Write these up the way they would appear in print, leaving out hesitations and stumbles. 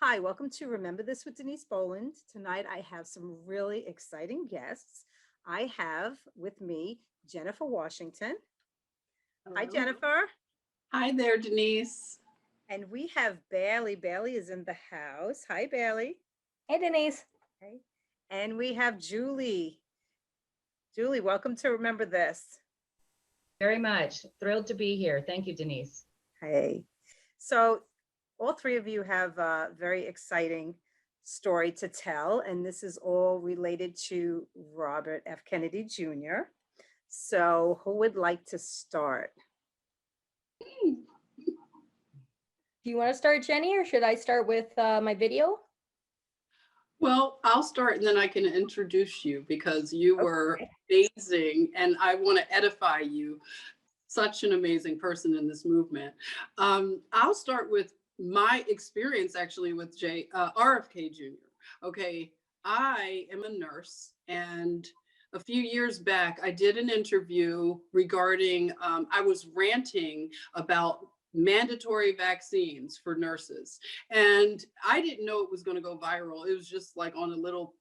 Hi, welcome to Remember This with Denise Boland. Tonight I have some really exciting guests. I have with me Jennifer Washington. Hi, Hello. Jennifer. Hi there, Denise. And we have Bailey. Bailey is in the house. Hi, Bailey. Hey, Denise. Okay. And we have Julie. Julie, welcome to Remember This. Very much. Thrilled to be here. Thank you, Denise. Hey. So all three of you have a very exciting story to tell, and this is all related to Robert F. Kennedy Jr. So who would like to start? Do you want to start, Jenny, or should I start with my video? Well, I'll start and then I can introduce you because you were amazing and I want to edify you. Such an amazing person in this movement. I'll start with my experience actually with RFK Jr. Okay, I am a nurse, and a few years back, I did an interview regarding, I was ranting about mandatory vaccines for nurses. And I didn't know it was going to go viral. It was just like on a little,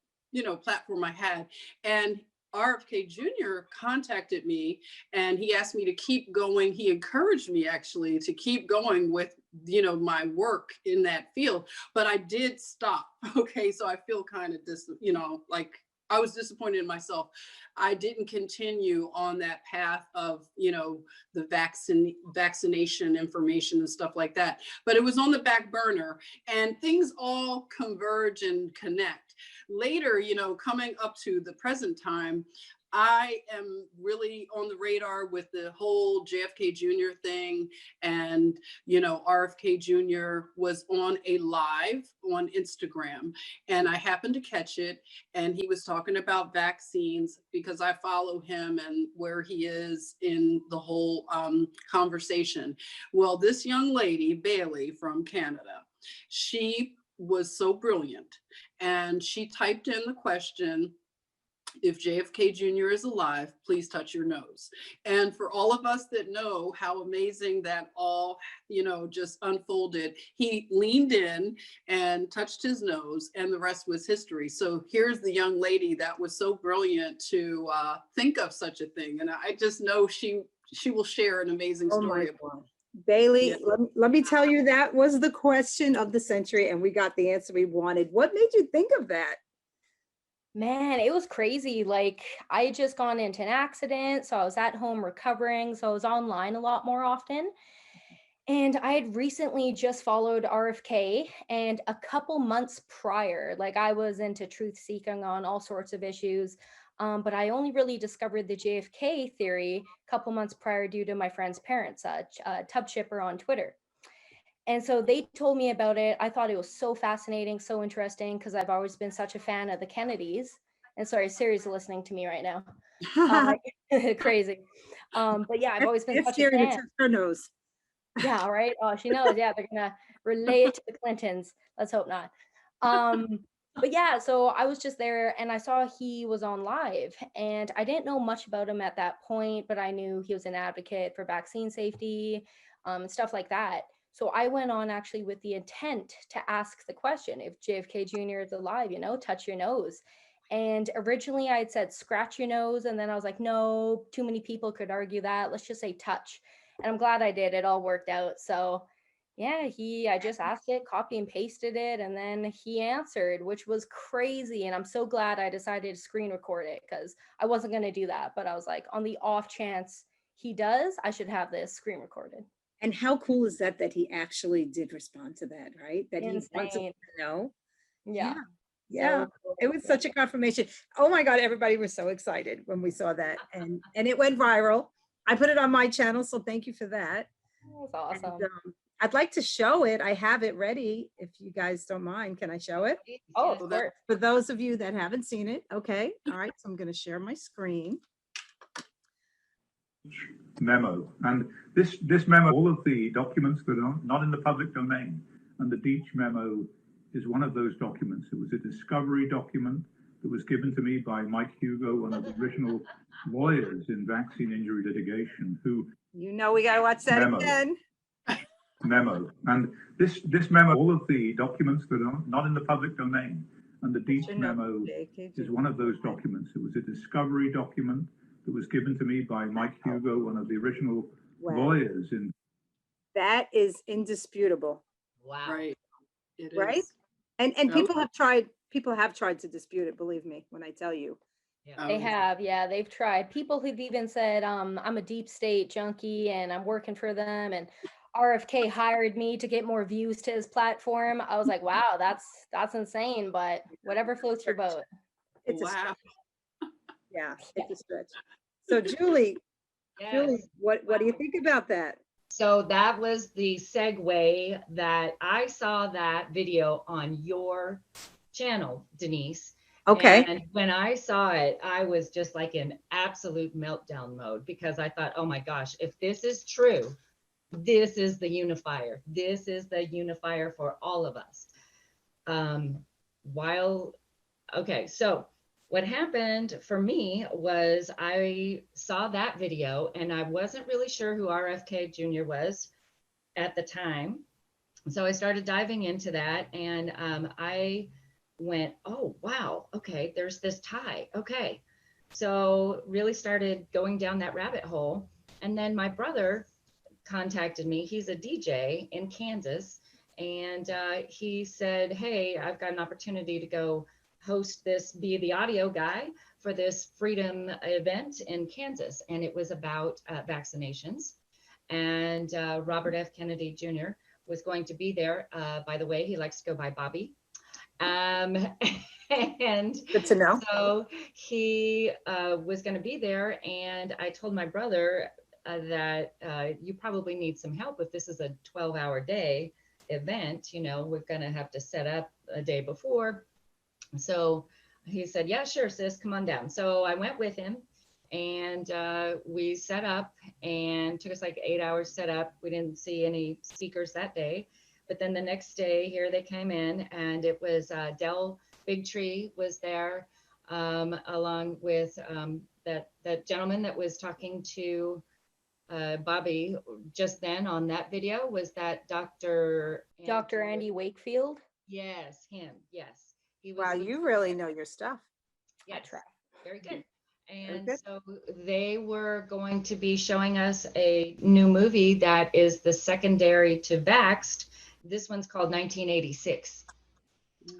platform I had. And RFK Jr. contacted me and he asked me to keep going. He encouraged me actually to keep going with, my work in that field, but I did stop. Okay. So I feel kind of like I was disappointed in myself. I didn't continue on that path of, the vaccination information and stuff like that, but it was on the back burner and things all converge and connect. Later, coming up to the present time, I am really on the radar with the whole JFK Jr. thing. And, RFK Jr. was on a live on Instagram and I happened to catch it. And he was talking about vaccines because I follow him and where he is in the whole conversation. Well, this young lady, Bailey from Canada, she was so brilliant. And she typed in the question, if JFK Jr. is alive, please touch your nose. And for all of us that know how amazing that all, just unfolded, he leaned in and touched his nose and the rest was history. So here's the young lady that was so brilliant to think of such a thing. And I just know she will share an amazing story. Bailey, Yeah. let me tell you, that was the question of the century and we got the answer we wanted. What made you think of that? Man, it was crazy. Like, I had just gone into an accident, so I was at home recovering, so I was online a lot more often. And I had recently just followed RFK, and a couple months prior, like I was into truth seeking on all sorts of issues, but I only really discovered the JFK theory a couple months prior due to my friend's parents, Tub Chipper on Twitter. And so they told me about it. I thought it was so fascinating, so interesting, because I've always been such a fan of the Kennedys. And sorry, Siri's listening to me right now. Crazy. But yeah, I've always been such a fan. Her nose. Yeah, all right. Oh, she knows. Yeah, they're gonna relay it to the Clintons. Let's hope not. But yeah, so I was just there and I saw he was on live, and I didn't know much about him at that point, but I knew he was an advocate for vaccine safety, and stuff like that. So I went on actually with the intent to ask the question, if JFK Jr. is alive, touch your nose. And originally I had said scratch your nose, and then I was like, no, too many people could argue that. Let's just say touch. And I'm glad I did. It all worked out. So yeah, I just asked it, copy and pasted it, and then he answered, which was crazy. And I'm so glad I decided to screen record it, because I wasn't going to do that. But I was like, on the off chance he does, I should have this screen recorded. And how cool is that he actually did respond to that, right? That Insane. he wants to know. Yeah. Yeah. So cool. It was such a confirmation. Oh my God, everybody was so excited when we saw that. And it went viral. I put it on my channel, so thank you for that. That's awesome. And, I'd like to show it. I have it ready. If you guys don't mind, can I show it? Oh, of course. For those of you that haven't seen it. Okay. All right. So I'm going to share my screen. Memo, and this memo, all of the documents that are not in the public domain, and the Deitch memo is one of those documents. It was a discovery document that was given to me by Mike Hugo, one of the original lawyers in vaccine injury litigation, who we got to watch that again. memo. And this memo, all of the documents that are not in the public domain, and the Deach memo is one of those documents. It was a discovery document that was given to me by Mike Hugo, one of the original lawyers in. That is indisputable. Wow. Right. It Right? is. And Oh. people have tried to dispute it, believe me, when I tell you. Oh, They have, yeah, they've tried. People who've even said, I'm a deep state junkie and I'm working for them, and RFK hired me to get more views to his platform. I was like, wow, that's insane, but whatever floats your boat. It's a wow. stretch. Yeah, it's a stretch. So Julie, Yes. what do you think about that? So that was the segue that I saw that video on your channel, Denise. Okay. And when I saw it, I was just like in absolute meltdown mode because I thought, oh my gosh, if this is true, this is the unifier. This is the unifier for all of us. Okay, so what happened for me was I saw that video and I wasn't really sure who RFK Jr. was at the time. So I started diving into that and I went, oh, wow, okay, there's this tie. Okay. So really started going down that rabbit hole. And then my brother contacted me. He's a DJ in Kansas. And he said, hey, I've got an opportunity to go host this, be the audio guy for this freedom event in Kansas. And it was about vaccinations. And Robert F. Kennedy Jr. was going to be there. By the way, he likes to go by Bobby. And Good to know. so he was going to be there. And I told my brother that you probably need some help if this is a 12-hour day event. You know, we're going to have to set up a day before. So he said, yeah, sure, sis, come on down. So I went with him and we set up, and took us like 8 hours set up. We didn't see any speakers that day. But then the next day here they came in, and it was Del Bigtree was there, along with that gentleman that was talking to Bobby just then on that video. Was that Dr. Andy Wakefield? Yes, him. Yes. He was. Wow, you really know your stuff. Yes, I try. very good. And good. so they were going to be showing us a new movie that is the secondary to Vaxxed. This one's called 1986.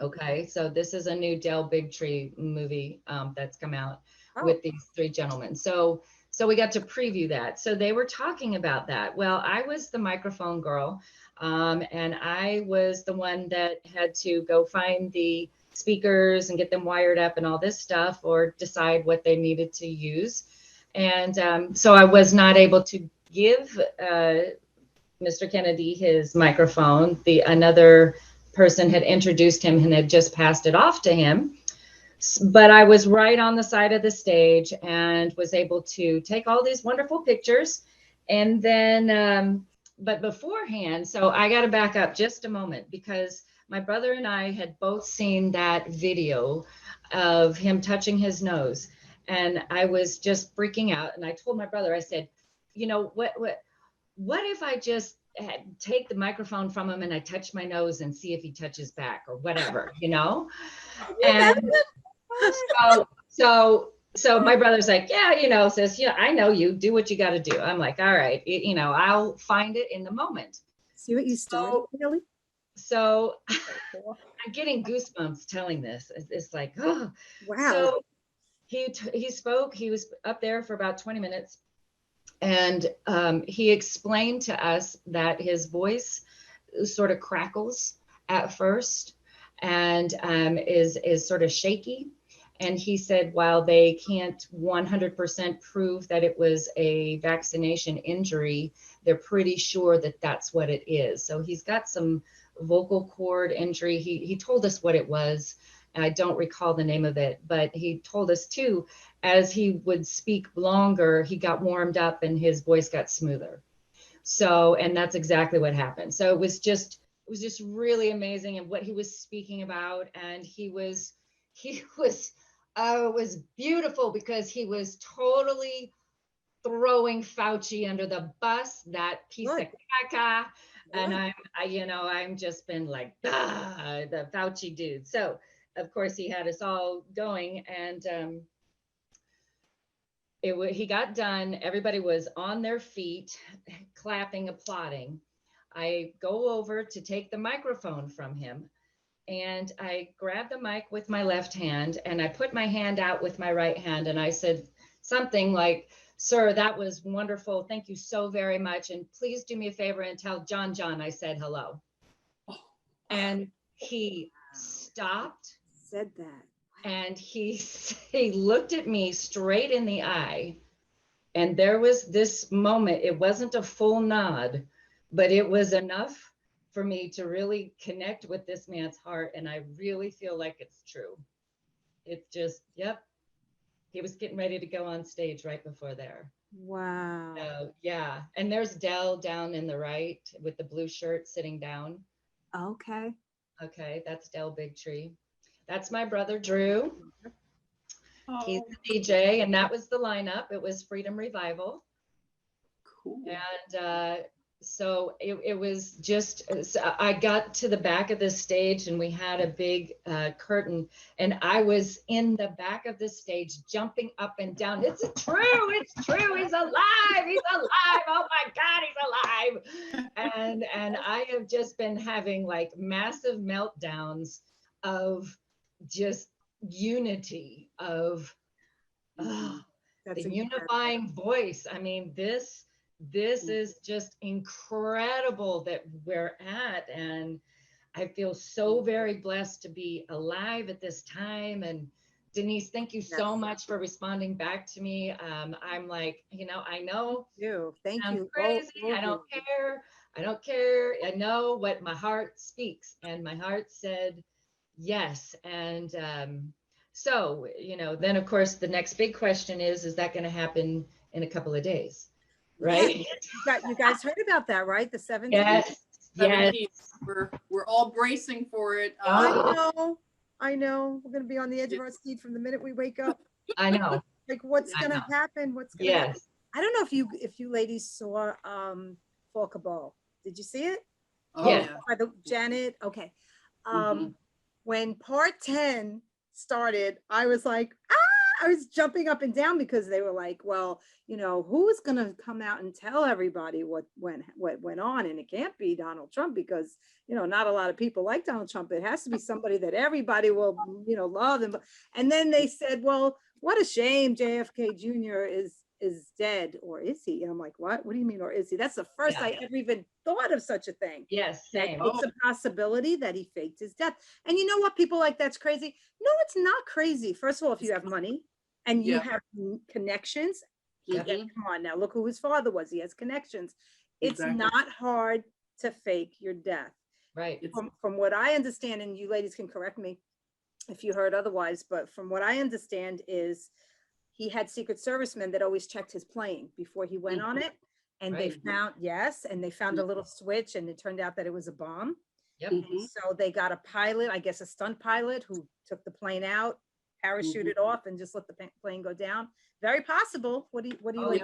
Okay, so this is a new Del Bigtree movie that's come out with these three gentlemen. So we got to preview that. So they were talking about that. Well, I was the microphone girl, and I was the one that had to go find the speakers and get them wired up and all this stuff, or decide what they needed to use. And so I was not able to give Mr. Kennedy his microphone. Another person had introduced him and had just passed it off to him. But I was right on the side of the stage and was able to take all these wonderful pictures. And then, but beforehand, so I got to back up just a moment, because my brother and I had both seen that video of him touching his nose. And I was just freaking out. And I told my brother, I said, you know, what if I just take the microphone from him and I touch my nose and see if he touches back or whatever, you know? And so my brother's like, yeah, you know, says, yeah, I know you, do what you got to do. I'm like, all right, you know, I'll find it in the moment. See what you started, really? So I'm getting goosebumps telling this. It's like, oh, wow. So he spoke. He was up there for about 20 minutes. And he explained to us that his voice sort of crackles at first and is sort of shaky. And he said, while they can't 100% prove that it was a vaccination injury, they're pretty sure that that's what it is. So he's got some vocal cord injury. He told us what it was. I don't recall the name of it, but he told us too, as he would speak longer, he got warmed up and his voice got smoother. So, and that's exactly what happened. So it was just really amazing, and what he was speaking about. And it was beautiful, because he was totally throwing Fauci under the bus, that piece of caca. And I'm just been like, the Fauci dude. So of course he had us all going, and he got done. Everybody was on their feet, clapping, applauding. I go over to take the microphone from him, and I grabbed the mic with my left hand, and I put my hand out with my right hand, and I said something like, "Sir, that was wonderful. Thank you so very much. And please do me a favor and tell John I said hello." And he stopped, Said that. and he looked at me straight in the eye. And there was this moment. It wasn't a full nod, but it was enough for me to really connect with this man's heart. And I really feel like it's true. It's just, yep. He was getting ready to go on stage right before there. Wow. So, yeah. And there's Dell down in the right with the blue shirt sitting down. Okay. Okay, that's Dell Bigtree. That's my brother, Drew. He's the DJ, and that was the lineup. It was Freedom Revival. Cool. And so it was just, so I got to the back of the stage, and we had a big curtain, and I was in the back of the stage jumping up and down. It's true, he's alive, oh my God, he's alive. And I have just been having like massive meltdowns of just unity, of the unifying voice. I mean, this is just incredible that we're at, and I feel so very blessed to be alive at this time. And Denise, thank you so much for responding back to me. I'm like, I know Thank I'm you. crazy. I don't care. I know what my heart speaks, and my heart said yes. And so, then of course the next big question is that going to happen in a couple of days? Right? You guys heard about that, right? The 17th? Yes. 17th. We're all bracing for it. I know. We're going to be on the edge of our seat from the minute we wake up. I know. Like, what's going to happen? What's going to happen? I don't know if you ladies saw Fall Cabal. Did you see it? Yeah. By the Janet. Okay. When part 10 started, I was like, I was jumping up and down, because they were like, well, who's going to come out and tell everybody what went on? And it can't be Donald Trump, because, not a lot of people like Donald Trump. It has to be somebody that everybody will, love. And then they said, well, what a shame JFK Jr. is dead, or is he? And I'm like, what do you mean, or is he? That's the first I ever even thought of such a thing. Yes, same. It's a possibility that he faked his death. And you know what? People like, that's crazy. No, it's not crazy. First of all, if you have money and you have connections, come on now, look who his father was. He has connections. It's not hard to fake your death. Right. From what I understand, and you ladies can correct me if you heard otherwise, but from what I understand is he had Secret Servicemen that always checked his plane before he went on it. And they found a little switch, and it turned out that it was a bomb. Yep. So they got a pilot, I guess a stunt pilot, who took the plane out, parachuted off, and just let the plane go down. Very possible. What do you think?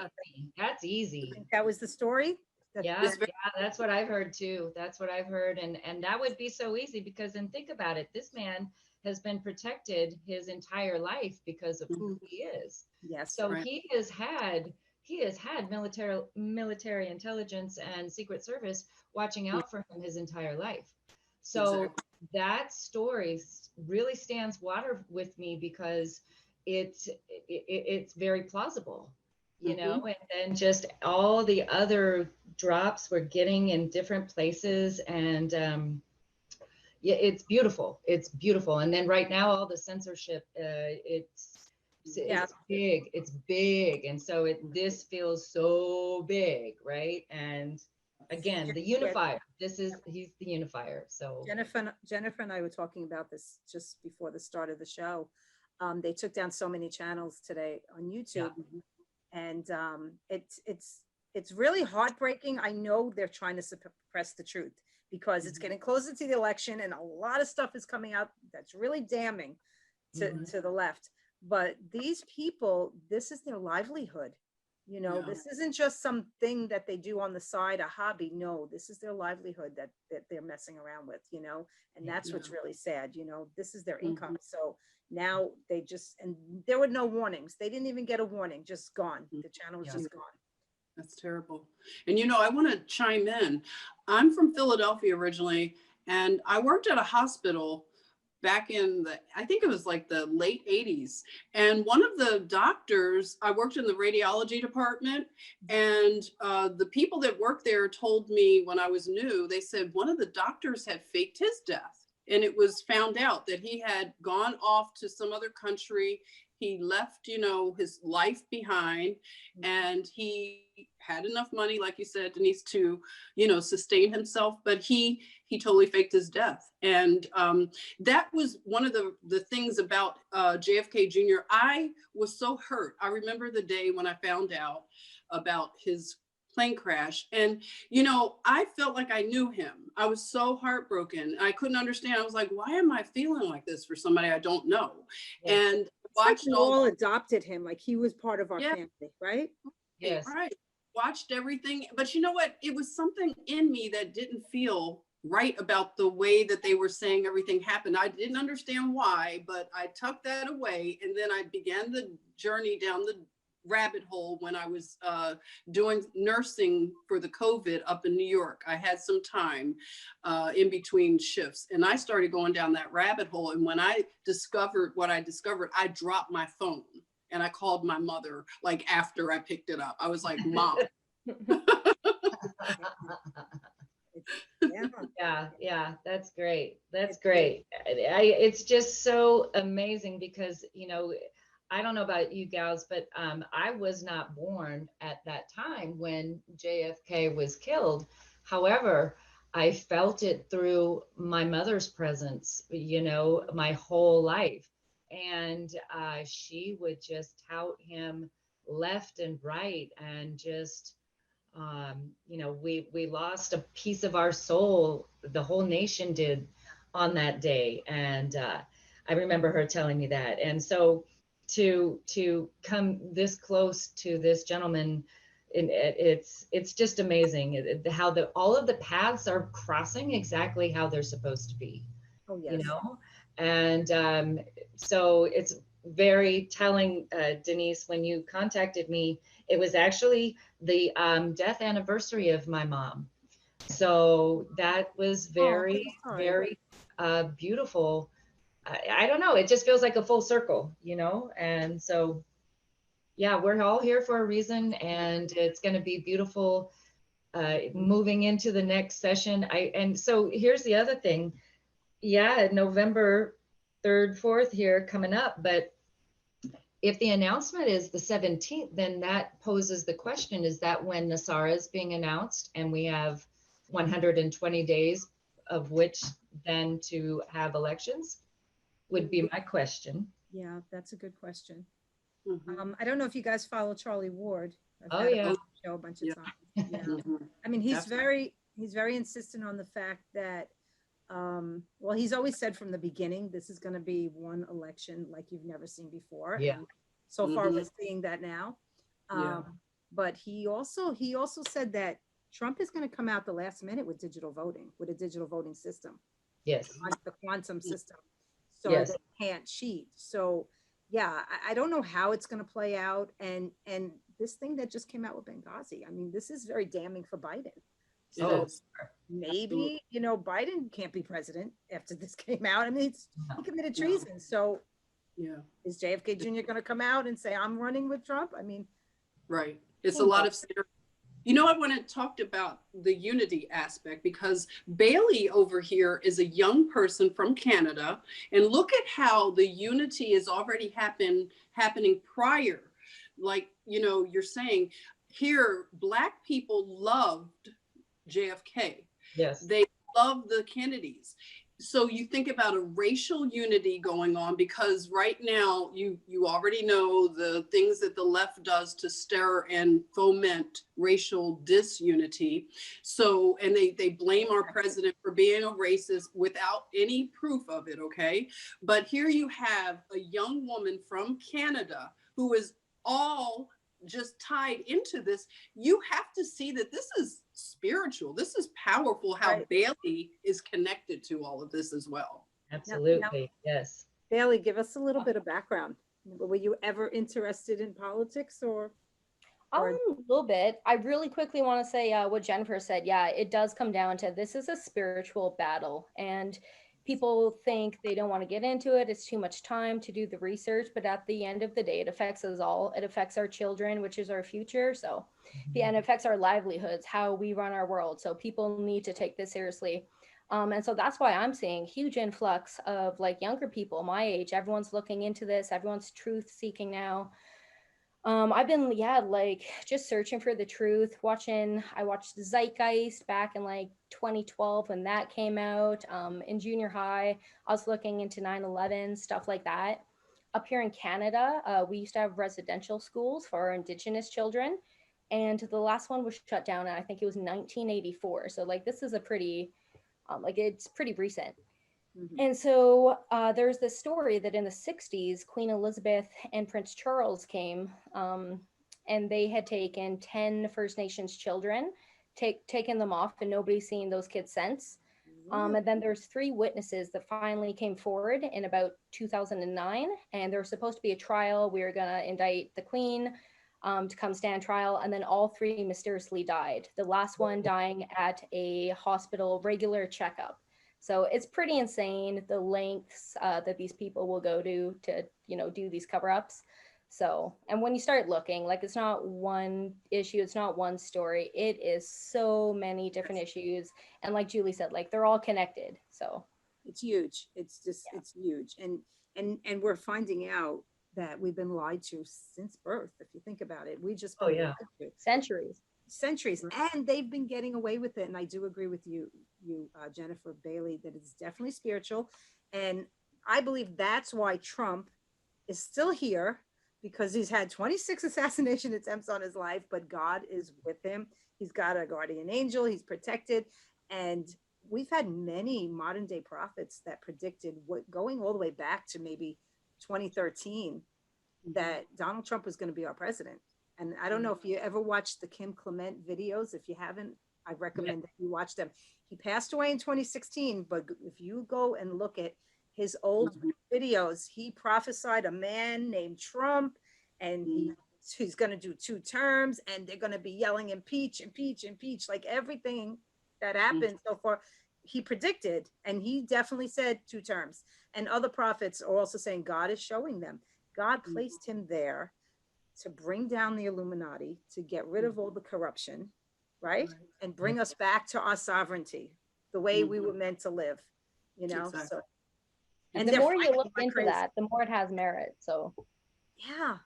That's easy. That was the story? That's what I've heard too. That's what I've heard. And that would be so easy, because then think about it. This man has been protected his entire life because of who he is. Yes. So he has had military intelligence and Secret Service watching out for him his entire life. So that story really stands water with me, because it's very plausible, and then just all the other drops we're getting in different places, and it's beautiful. And then right now, all the censorship, it's big, and so this feels so big, right? And again, the unifier. He's the unifier. So Jennifer and I were talking about this just before the start of the show. They took down so many channels today on YouTube, and it's really heartbreaking. I know they're trying to suppress the truth, because it's getting closer to the election, and a lot of stuff is coming out that's really damning to the left. But these people, this is their livelihood. You know, Yeah. this isn't just something that they do on the side, a hobby. No, this is their livelihood that they're messing around with, you know, and that's what's really sad. You know, this is their income. So now they just, and there were no warnings. They didn't even get a warning, just gone. The channel was just gone. That's terrible. And you know, I want to chime in. I'm from Philadelphia originally, and I worked at a hospital back in the, I think it was like the late 80s. And one of the doctors, I worked in the radiology department, and the people that worked there told me when I was new, they said one of the doctors had faked his death. And it was found out that he had gone off to some other country. He left, you know, his life behind, and he had enough money, like you said, Denise, to, you know, sustain himself, but he totally faked his death. And that was one of the things about JFK Jr. I was so hurt. I remember the day when I found out about his plane crash, and you know, I felt like I knew him. I was so heartbroken. I couldn't understand. I was like, why am I feeling like this for somebody I don't know? And it's like we all adopted him, like he was part of our family, right? Yes. Right. Watched everything, but you know what? It was something in me that didn't feel right about the way that they were saying everything happened. I didn't understand why, but I tucked that away, and then I began the journey down the rabbit hole when I was doing nursing for the COVID up in New York. I had some time in between shifts, and I started going down that rabbit hole. And when I discovered what I discovered, I dropped my phone and I called my mother like after I picked it up. I was like, Mom. Yeah, that's great. That's great. It's just so amazing because, you know, I don't know about you gals, but I was not born at that time when JFK was killed. However, I felt it through my mother's presence, you know, my whole life. And she would just tout him left and right, and just, you know, we lost a piece of our soul. The whole nation did on that day. And I remember her telling me that. And so to come this close to this gentleman, it's just amazing how all of the paths are crossing exactly how they're supposed to be. Oh, yes. You know, and so it's very telling, Denise, when you contacted me, it was actually the death anniversary of my mom. So that was very, very beautiful. I don't know, it just feels like a full circle, you know? And so, yeah, we're all here for a reason, and it's going to be beautiful moving into the next session. And so here's the other thing. Yeah, November 3rd, 4th here coming up, but if the announcement is the 17th, then that poses the question, is that when Nasara is being announced and we have 120 days of which then to have elections? Would be my question. Yeah, that's a good question. I don't know if you guys follow Charlie Ward. I've had a show a bunch of times. Yeah. I mean, he's very insistent on the fact that, well, he's always said from the beginning, this is going to be one election like you've never seen before. Yeah. And so far, we're seeing that now. But he also said that Trump is going to come out the last minute with digital voting, with a digital voting system. Yes. The quantum system. So yes. They can't cheat. So yeah, I don't know how it's going to play out. And this thing that just came out with Benghazi, I mean, this is very damning for Biden. So maybe, you know, Biden can't be president after this came out. I mean, he committed treason. So is JFK Jr. going to come out and say, I'm running with Trump? I mean, right. It's a lot of, you know, I want to talk about the unity aspect, because Bailey over here is a young person from Canada, and look at how the unity is already happening prior. Like, you know, you're saying here, Black people loved JFK. Yes. They love the Kennedys. So you think about a racial unity going on, because right now you already know the things that the left does to stir and foment racial disunity. So, and they blame our president for being a racist without any proof of it, okay? But here you have a young woman from Canada who is all just tied into this, you have to see that this is spiritual. This is powerful how Right. Bailey is connected to all of this as well. Absolutely. Yes. Bailey, give us a little bit of background. Were you ever interested in politics or? A little bit. I really quickly want to say what Jennifer said. Yeah, it does come down to this is a spiritual battle, and people think they don't want to get into it. It's too much time to do the research, but at the end of the day, it affects us all. It affects our children, which is our future. So, yeah, and it affects our livelihoods, how we run our world. So people need to take this seriously. And so that's why I'm seeing huge influx of like younger people my age. Everyone's looking into this. Everyone's truth seeking now. I've been, yeah, like just searching for the truth, I watched Zeitgeist back in like 2012 when that came out. In junior high, I was looking into 9/11, stuff like that. Up here in Canada, we used to have residential schools for our Indigenous children. And the last one was shut down, and I think it was 1984. So, like, this is a pretty, it's pretty recent. And so there's this story that in the 60s, Queen Elizabeth and Prince Charles came, and they had taken 10 First Nations children, taken them off, and nobody's seen those kids since. And then there's 3 witnesses that finally came forward in about 2009, and there was supposed to be a trial. We were going to indict the Queen to come stand trial, and then all 3 mysteriously died. The last one dying at a hospital regular checkup. So it's pretty insane the lengths that these people will go to do these cover-ups. So, and when you start looking, like it's not one issue, it's not one story, it is so many different issues. And like Julie said, like they're all connected. So it's huge. It's just, it's huge. And we're finding out that we've been lied to since birth. If you think about it, we just been lied to. Centuries, and they've been getting away with it. And I do agree with you, Jennifer Bailey, that it's definitely spiritual. And I believe that's why Trump is still here, because he's had 26 assassination attempts on his life, but God is with him. He's got a guardian angel. He's protected. And we've had many modern day prophets that predicted what, going all the way back to maybe 2013, that Donald Trump was going to be our president. And I don't know if you ever watched the Kim Clement videos. If you haven't, I recommend that you watch them. He passed away in 2016, but if you go and look at his old videos, he prophesied a man named Trump, and he's going to do 2 terms, and they're going to be yelling impeach, impeach, impeach, like everything that happened so far. He predicted, and he definitely said 2 terms. And other prophets are also saying God is showing them. God placed him there to bring down the Illuminati, to get rid of all the corruption, right? And bring us back to our sovereignty, the way we were meant to live, Exactly. So, and the more you look into that, the more it has merit. So, yeah.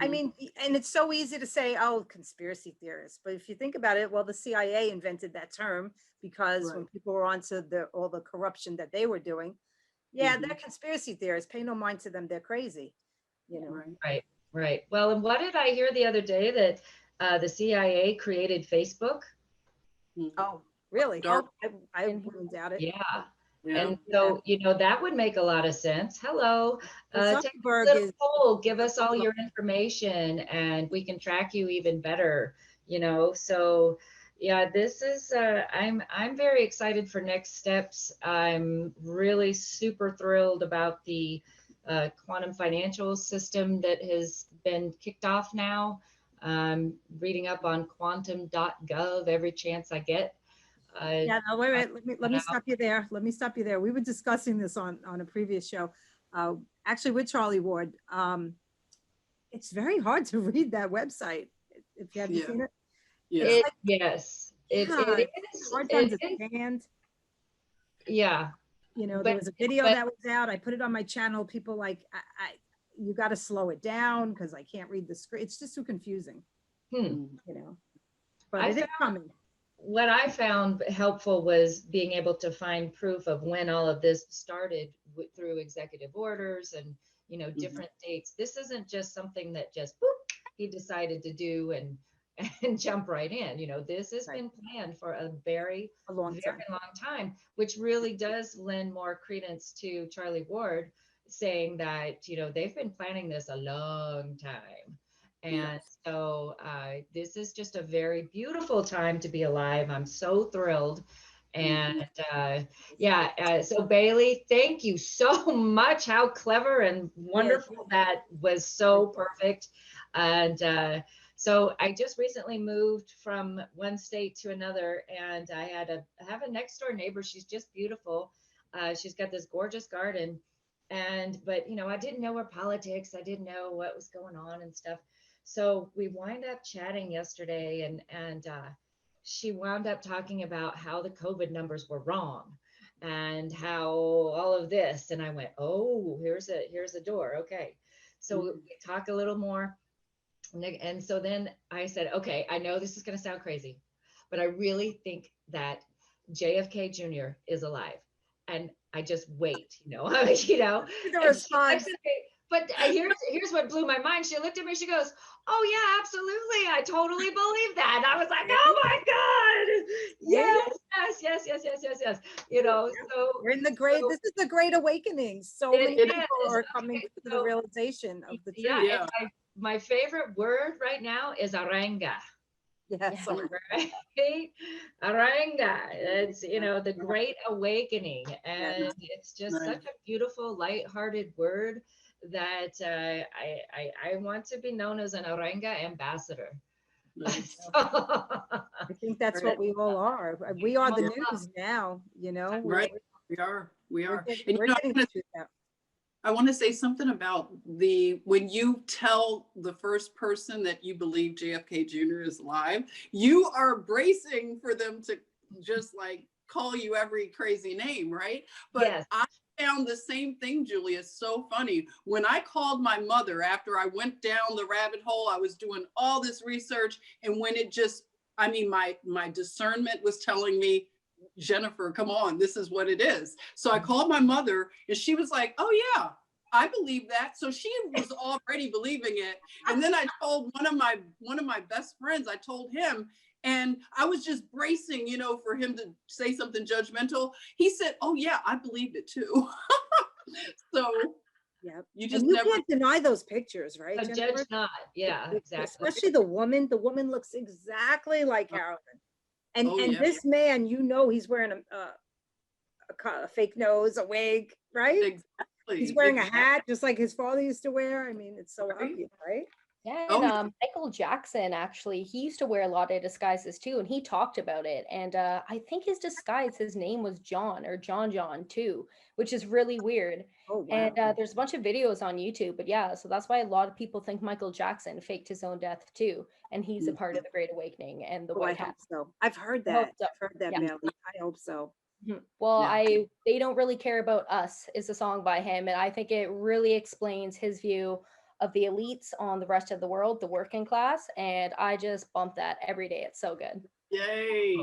I mean, and it's so easy to say, oh, conspiracy theorists. But if you think about it, well, the CIA invented that term because when people were onto all the corruption that they were doing, they're conspiracy theorists. Pay no mind to them. They're crazy, Right. Well, and what did I hear the other day, that the CIA created Facebook? Oh, really? I wouldn't doubt it. Yeah. And so, that would make a lot of sense. Hello, take a little poll, give us all your information and we can track you even better, So yeah, this is, I'm very excited for next steps. I'm really super thrilled about the quantum financial system that has been kicked off now. I'm reading up on quantum.gov every chance I get. No, wait. Let me stop you there. We were discussing this on a previous show, actually with Charlie Ward. It's very hard to read that website. If you have seen it, yes, it is hard to understand. Yeah, there was a video that was out. I put it on my channel. People you got to slow it down because I can't read the screen. It's just too confusing. But it is coming. What I found helpful was being able to find proof of when all of this started through executive orders and, different dates. This isn't just something that just he decided to do and jump right in. This has been planned for a very long time, which really does lend more credence to Charlie Ward saying that, they've been planning this a long time. And so this is just a very beautiful time to be alive. I'm so thrilled. And so Bailey, thank you so much. How clever and wonderful. That was so perfect. And so I just recently moved from one state to another, and I have a next door neighbor. She's just beautiful. She's got this gorgeous garden. But I didn't know her politics. I didn't know what was going on and stuff. So we wind up chatting yesterday, and she wound up talking about how the COVID numbers were wrong and how all of this. And I went, oh, here's a door. Okay. So we talk a little more. And so then I said, okay, I know this is going to sound crazy, but I really think that JFK Jr. is alive. And I just wait, The response. But here's what blew my mind. She looked at me, she goes, oh yeah, absolutely. I totally believe that. And I was like, oh my God. Yes. So we're in the great, this is the great awakening. So many people are coming to the realization of the truth. Yeah. And my favorite word right now is aranga. Yes. Right? Aranga. It's, the great awakening. And it's just such a beautiful, lighthearted word that I want to be known as an Aranga ambassador. Nice. I think that's what we all are. We are the news now, Right. We are. We're And getting the truth out. I want to say something about when you tell the first person that you believe JFK Jr. is alive, you are bracing for them to just like call you every crazy name, right? But I found the same thing, Julia. It's so funny. When I called my mother after I went down the rabbit hole, I was doing all this research, and when it just, my discernment was telling me, Jennifer, come on, this is what it is. So I called my mother, and she was like, oh yeah, I believe that. So she was already believing it. And then I told one of my best friends, I told him, and I was just bracing, for him to say something judgmental. He said, oh yeah, I believed it too. So you just never can't deny those pictures, right? Judge not. Yeah, exactly. Especially the woman looks exactly like Carolyn. And this man, he's wearing a fake nose, a wig, right? Exactly. He's wearing a hat just like his father used to wear. I mean, it's so obvious, right? Yeah, and Michael Jackson, actually, he used to wear a lot of disguises too, and he talked about it. And I think his disguise, his name was John or John too, which is really weird. Oh, wow. And there's a bunch of videos on YouTube, but yeah, so that's why a lot of people think Michael Jackson faked his own death too, and he's a part of the Great Awakening and the White Hat. So I've heard that. I've heard that, Bailey. I hope so. Well, They Don't Really Care About Us is a song by him, and I think it really explains his view of the elites on the rest of the world, the working class, and I just bump that every day. It's so good. Yay.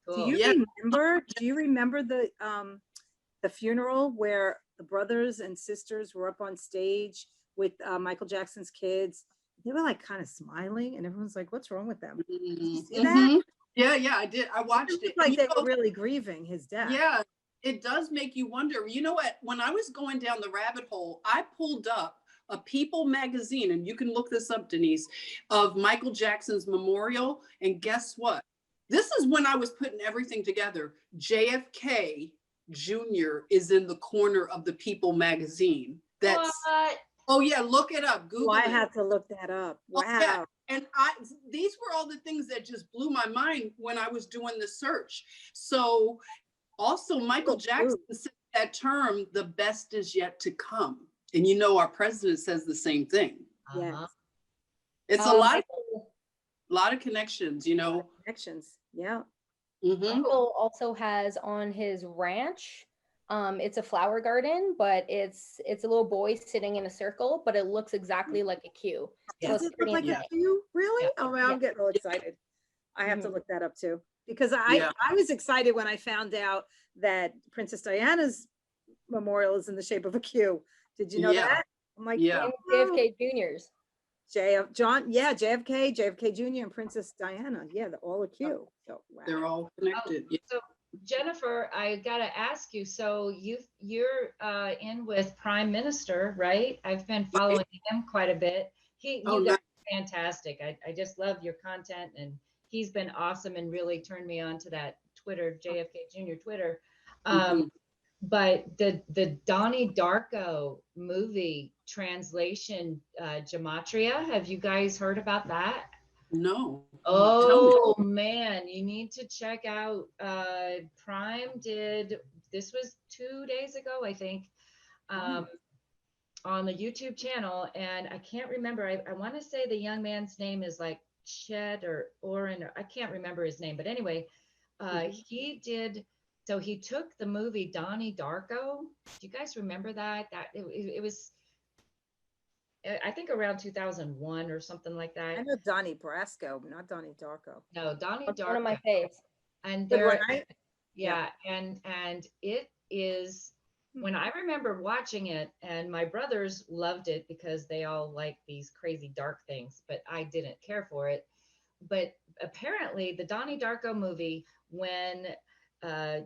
Cool. Do you remember the funeral where the brothers and sisters were up on stage with Michael Jackson's kids? They were like kind of smiling, and everyone's like, what's wrong with them? Did you see that? Yeah, I did. I watched it. Like they were really grieving his death. Yeah, it does make you wonder. You know what? When I was going down the rabbit hole, I pulled up a People magazine, and you can look this up, Denise, of Michael Jackson's memorial. And guess what? This is when I was putting everything together. JFK Jr. is in the corner of the People magazine. That's what? Oh yeah, look it up. Google I had to look that up. Wow. Oh, yeah. And these were all the things that just blew my mind when I was doing the search. So also Michael Jackson said that term, the best is yet to come. And our president says the same thing. Yes. It's a lot of connections, Connections, yeah. Michael also has on his ranch, it's a flower garden, but it's a little boy sitting in a circle, but it looks exactly like a Q. Does it look like a Q? Really? Yeah. Oh, I'm getting all excited. I have to look that up too, because I was excited when I found out that Princess Diana's memorial is in the shape of a Q. Did you know that? I'm like, JFK Jr.'s. JFK, JFK Jr. and Princess Diana. Yeah, they're all a Q. So wow. They're all connected. So Jennifer, I gotta ask you. So you're in with Prime Minister, right? I've been following him quite a bit. fantastic. I just love your content, and he's been awesome and really turned me on to that Twitter, JFK Jr. Twitter. But the Donnie Darko movie translation, Gematria, have you guys heard about that? No. Oh man, you need to check out Prime did, this was 2 days ago, I think, on the YouTube channel, and I can't remember. I want to say the young man's name is like Ched or Oren, or I can't remember his name, but anyway, he did. So he took the movie Donnie Darko. Do you guys remember that? That it was, I think around 2001 or something like that. I know Donnie Brasco, but not Donnie Darko. No, Donnie That's Darko. one of my faves. And Good there, one, right? yeah, and it is, when I remember watching it, and my brothers loved it because they all like these crazy dark things, but I didn't care for it. But apparently the Donnie Darko movie, when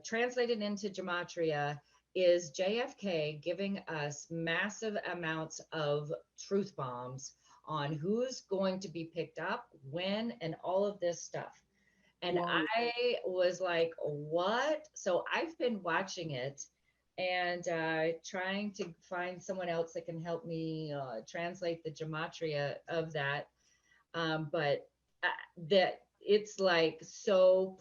translated into Gematria, is JFK giving us massive amounts of truth bombs on who's going to be picked up, when, and all of this stuff. And I was like, what? So I've been watching it and trying to find someone else that can help me translate the Gematria of that. But that it's like so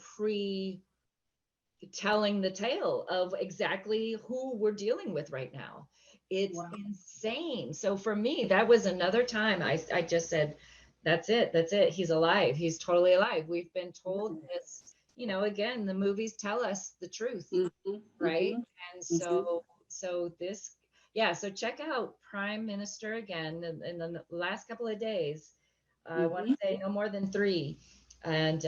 telling the tale of exactly who we're dealing with right now. It's insane. So for me, that was another time I just said, that's it. He's alive. He's totally alive. We've been told this, again, the movies tell us the truth, right? And so this, so check out Prime Minister again in the last couple of days. I want to say no more than 3. And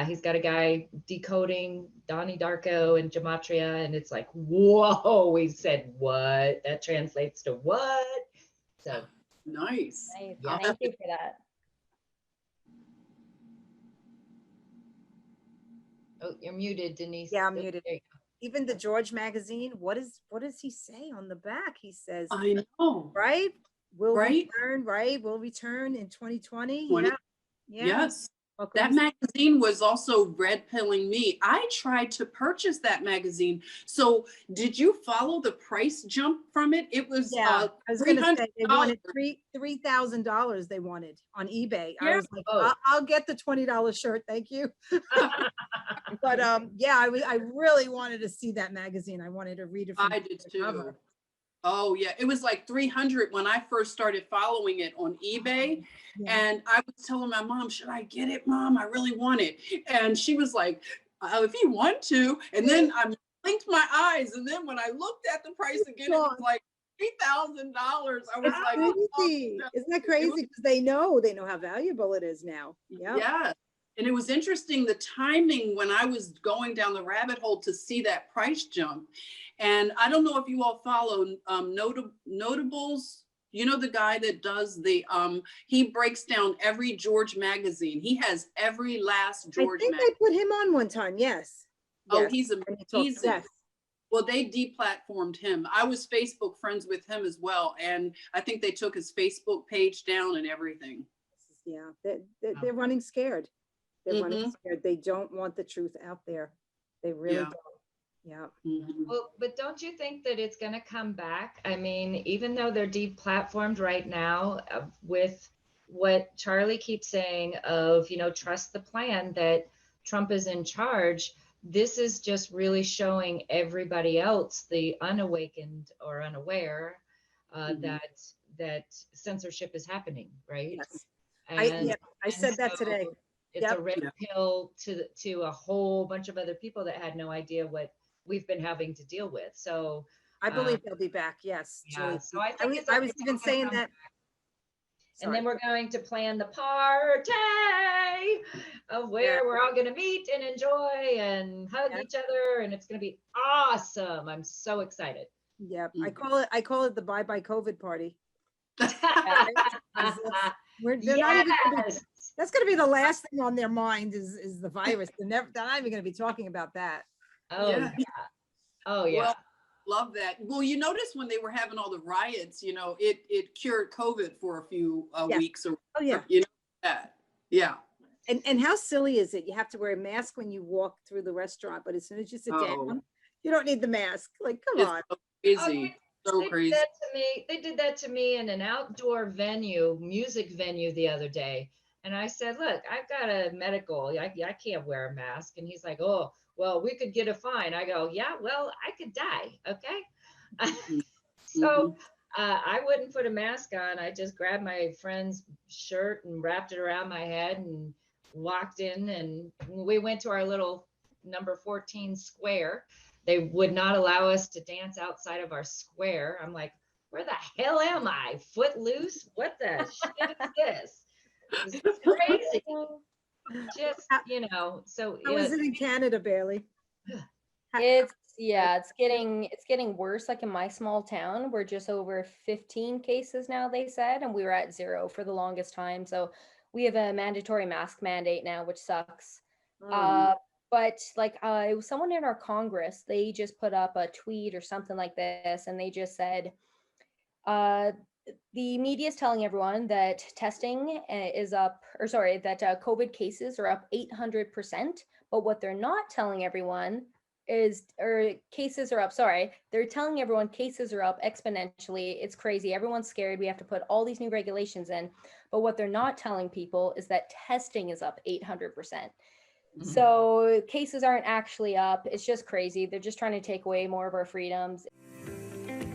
he's got a guy decoding Donnie Darko and Gematria, and it's like, whoa, we said what? That translates to what? So nice. Yeah. Thank you for that. Oh, you're muted, Denise. Yeah, I'm muted. Even the George magazine, what does he say on the back? He says, I know, right? We'll return, right? We'll return in 2020. Yeah. Yes. That magazine was also red pilling me. I tried to purchase that magazine. So did you follow the price jump from it? It was I was going to say they wanted $3,000 they wanted on eBay. I was like, I'll get the $20 shirt, thank you. But I really wanted to see that magazine. I wanted to read it from I did too. cover. Oh yeah, it was like 300 when I first started following it on eBay. And I was telling my mom, should I get it, Mom? I really want it. And she was like, if you want to. And then I blinked my eyes. And then when I looked at the price again, it was like $3,000. I was like, crazy. Isn't that crazy? Because they know how valuable it is now. Yeah. And it was interesting, the timing when I was going down the rabbit hole to see that price jump. And I don't know if you all follow Notables. You know, the guy that does he breaks down every George magazine. He has every last George magazine. I think they put him on one time. Yes. Oh, he's amazing. Yes. Well, they deplatformed him. I was Facebook friends with him as well. And I think they took his Facebook page down and everything. Yeah, they're running scared. They're running scared. They don't want the truth out there. They really don't. Yeah. Well, but don't you think that it's going to come back? I mean, even though they're deplatformed right now, with what Charlie keeps saying of, trust the plan, that Trump is in charge, this is just really showing everybody else, the unawakened or unaware, that censorship is happening, right? Yes. And, I said that today. It's a red pill to a whole bunch of other people that had no idea what we've been having to deal with. So I believe they'll be back. Yes. Yeah. So I was even saying that. And then we're going to plan the party of where we're all going to meet and enjoy and hug each other, and it's going to be awesome. I'm so excited. Yeah, I call it the bye-bye COVID party. That's going to be the last thing on their mind is the virus. They're not even going to be talking about that. Oh yeah. Oh yeah. Well, love that. Well, you notice when they were having all the riots, it cured COVID for a few weeks or Oh, yeah. You know that. Yeah. And how silly is it? You have to wear a mask when you walk through the restaurant, but as soon as you sit Oh. down, you don't need the mask. Like, come It's on. so Oh, crazy. So they crazy. did that to me. They did that to me in an outdoor venue, music venue the other day. And I said, look, I've got a medical. I can't wear a mask. And he's like, oh, well, we could get a fine. I go, yeah, well, I could die. Okay. So I wouldn't put a mask on. I just grabbed my friend's shirt and wrapped it around my head and walked in. And we went to our little number 14 square. They would not allow us to dance outside of our square. I'm like, where the hell am I? Footloose? What the shit is this? It's crazy. Just, so How is it in Canada, Bailey? It's getting worse. Like in my small town, we're just over 15 cases now, they said, and we were at 0 for the longest time. So we have a mandatory mask mandate now, which sucks. But like it was someone in our Congress, they just put up a tweet or something like this, and they just said, the media is telling everyone that testing is up, or sorry, that COVID cases are up 800%. But what they're not telling everyone is, or cases are up, sorry, they're telling everyone cases are up exponentially. It's crazy. Everyone's scared. We have to put all these new regulations in. But what they're not telling people is that testing is up 800%. So cases aren't actually up. It's just crazy. They're just trying to take away more of our freedoms.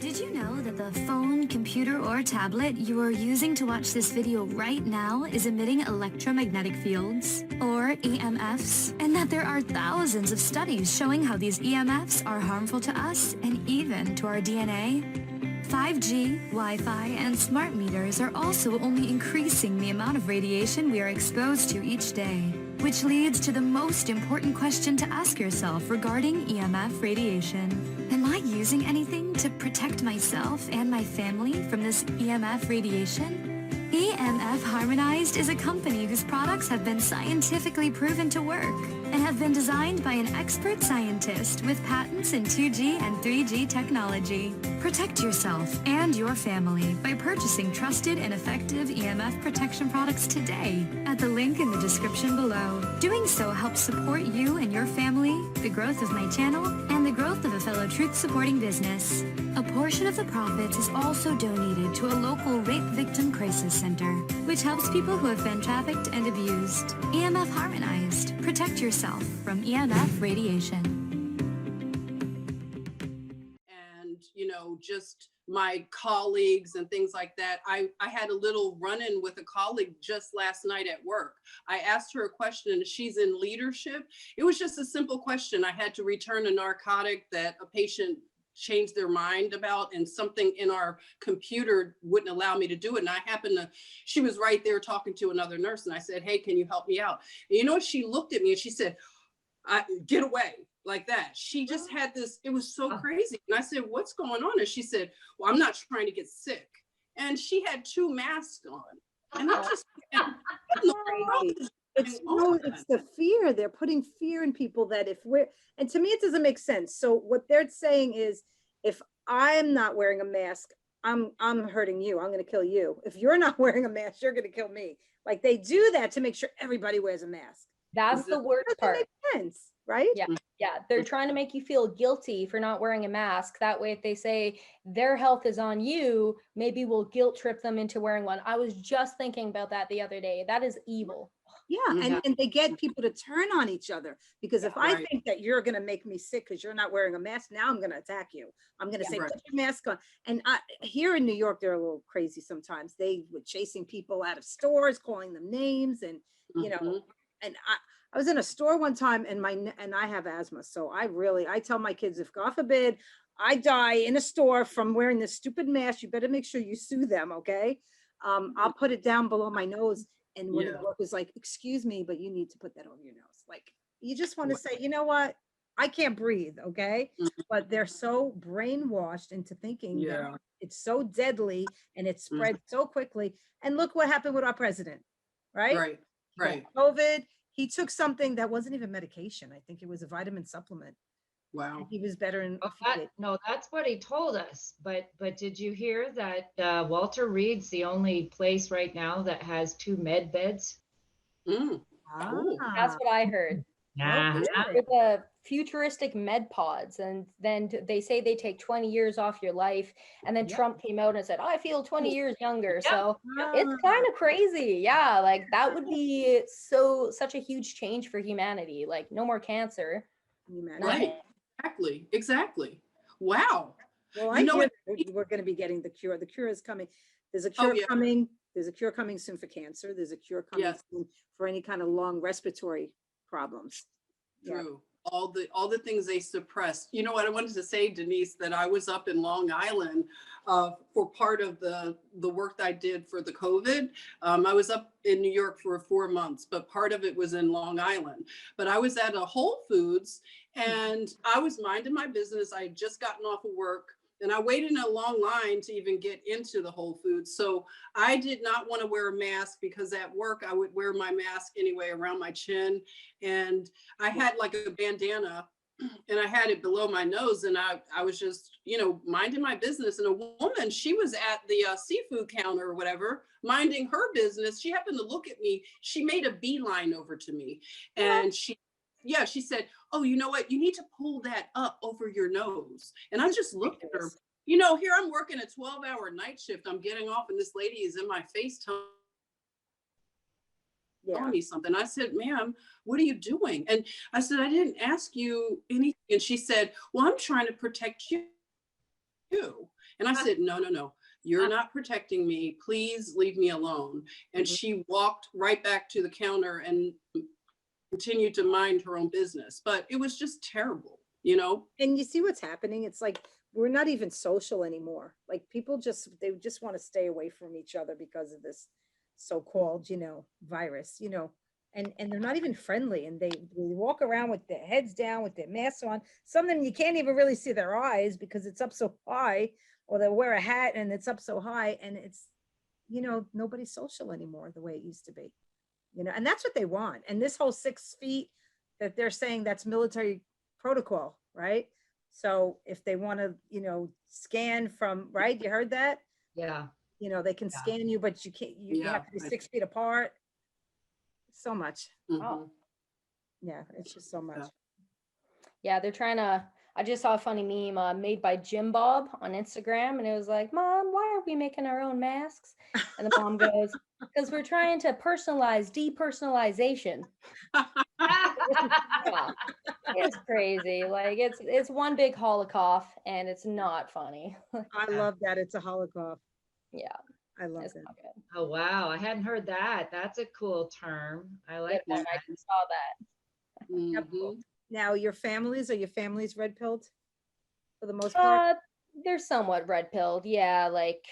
Did you know that the phone, computer, or tablet you are using to watch this video right now is emitting electromagnetic fields, or EMFs, and that there are thousands of studies showing how these EMFs are harmful to us and even to our DNA? 5G, Wi-Fi, and smart meters are also only increasing the amount of radiation we are exposed to each day, which leads to the most important question to ask yourself regarding EMF radiation. Am I using anything to protect myself and my family from this EMF radiation? EMF Harmonized is a company whose products have been scientifically proven to work and have been designed by an expert scientist with patents in 2G and 3G technology. Protect yourself and your family by purchasing trusted and effective EMF protection products today at the link in the description below. Doing so helps support you and your family, the growth of my channel, and the growth of a fellow truth-supporting business. A portion of the profits is also donated to a local rape victim crisis center, which helps people who have been trafficked and abused. EMF Harmonized. Protect yourself from EMF radiation. And, just my colleagues and things like that. I had a little run-in with a colleague just last night at work. I asked her a question, and she's in leadership. It was just a simple question. I had to return a narcotic that a patient changed their mind about, and something in our computer wouldn't allow me to do it. And she was right there talking to another nurse, and I said, hey, can you help me out? And you know what? She looked at me and she said, get away, like that. She just had this, it was so crazy. And I said, what's going on? And she said, well, I'm not trying to get sick. And she had 2 masks on. And I just, it's the fear. They're putting fear in people that and to me, it doesn't make sense. So what they're saying is, if I'm not wearing a mask, I'm hurting you. I'm going to kill you. If you're not wearing a mask, you're going to kill me. Like, they do that to make sure everybody wears a mask. That's the worst part. Makes sense, right? Yeah. They're trying to make you feel guilty for not wearing a mask. That way, if they say their health is on you, maybe we'll guilt trip them into wearing one. I was just thinking about that the other day. That is evil. Yeah, and they get people to turn on each other, because if I think that you're going to make me sick because you're not wearing a mask, now I'm going to attack you. I'm going to say, put your mask on. And here in New York, they're a little crazy sometimes. They were chasing people out of stores, calling them names, and and I was in a store one time, and I have asthma, so I tell my kids, if God forbid I die in a store from wearing this stupid mask, you better make sure you sue them, okay? I'll put it down below my nose. And one of the workers like, excuse me, but you need to put that over your nose. Like, you just want to say, you know what? I can't breathe, okay? But they're so brainwashed into thinking that it's so deadly and it spreads so quickly. And look what happened with our president, right? Right. COVID, he took something that wasn't even medication. I think it was a vitamin supplement. Wow. He was better in Oh, no, that's what he told us. But did you hear that Walter Reed's the only place right now that has 2 med beds? Mm. Cool. That's what I heard. Oh, really? With the futuristic med pods, and then they say they take 20 years off your life, and then Yep. Trump came out and said, I feel 20 years younger. So Ah. it's kind of crazy. Yeah, like that would be such a huge change for humanity. Like no more cancer. Can you imagine? Right. Exactly. Wow. Well, I You know hear what? that we're going to be getting the cure. The cure is coming. There's a cure yeah. coming. There's a cure coming soon for cancer. There's a cure coming Yes. soon for any kind of lung respiratory problems. Yeah. True. All the things they suppressed. You know what I wanted to say, Denise, that I was up in Long Island for part of the work that I did for the COVID. I was up in New York for 4 months, but part of it was in Long Island. But I was at a Whole Foods and I was minding my business. I had just gotten off of work. And I waited in a long line to even get into the Whole Foods. So I did not want to wear a mask because at work I would wear my mask anyway around my chin. And I had like a bandana and I had it below my nose. And I was just, minding my business. And a woman, she was at the seafood counter or whatever, minding her business. She happened to look at me. She made a beeline over to me. And she said, oh, you know what? You need to pull that up over your nose. And I just looked at her, here I'm working a 12-hour night shift. I'm getting off and this lady is in my face telling me something. I said, ma'am, what are you doing? And I said, I didn't ask you anything. And she said, well, I'm trying to protect you. And I said, no, you're not protecting me. Please leave me alone. And she walked right back to the counter and continued to mind her own business, but it was just terrible, And you see what's happening? It's like we're not even social anymore. Like people they just want to stay away from each other because of this so-called, virus, and they're not even friendly. And they walk around with their heads down, with their masks on. Some of them you can't even really see their eyes because it's up so high, or they wear a hat and it's up so high, and it's, nobody's social anymore the way it used to be. And that's what they want. And this whole 6 feet that they're saying, that's military protocol, right? So if they want to, scan from, right? You heard that? Yeah. They can scan you, but you can't, you have to be 6 feet apart. So much. Oh. Yeah, it's just so much. Yeah, they're trying to, I just saw a funny meme made by Jim Bob on Instagram, and it was like, Mom, why are we making our own masks? And the mom goes, because we're trying to personalize depersonalization. Yeah, it's crazy. Like it's one big holocaust, and it's not funny. I love that. It's a holocaust. Yeah, I love it's that. not good. Oh, wow. I hadn't heard that. That's a cool term. I like Good one. that. I saw that. Mhm. Now, are your families red pilled for the most part? They're somewhat red pilled. Yeah, like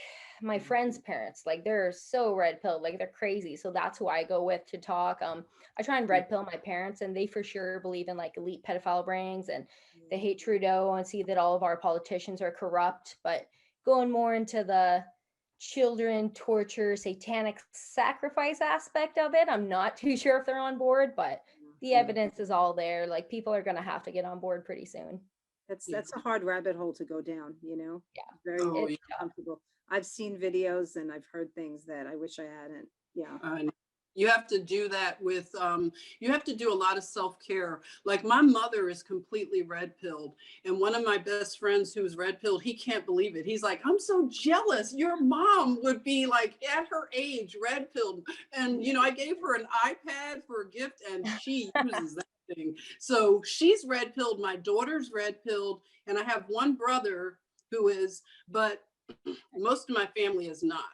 my friends' parents, like they're so red pilled, like they're crazy. So that's who I go with to talk. I try and red pill my parents, and they for sure believe in like elite pedophile rings, and they hate Trudeau and see that all of our politicians are corrupt. But going more into the children torture, satanic sacrifice aspect of it, I'm not too sure if they're on board, but the evidence is all there. Like people are gonna have to get on board pretty soon. That's a hard rabbit hole to go down, Yeah. Very uncomfortable. I've seen videos and I've heard things that I wish I hadn't. Yeah. You have to do that with, you have to do a lot of self-care. Like my mother is completely red-pilled. And one of my best friends who's red-pilled, he can't believe it. He's like, I'm so jealous. Your mom would be like at her age, red-pilled. And, I gave her an iPad for a gift and she uses that thing. So she's red-pilled. My daughter's red-pilled. And I have one brother who is, but most of my family is not.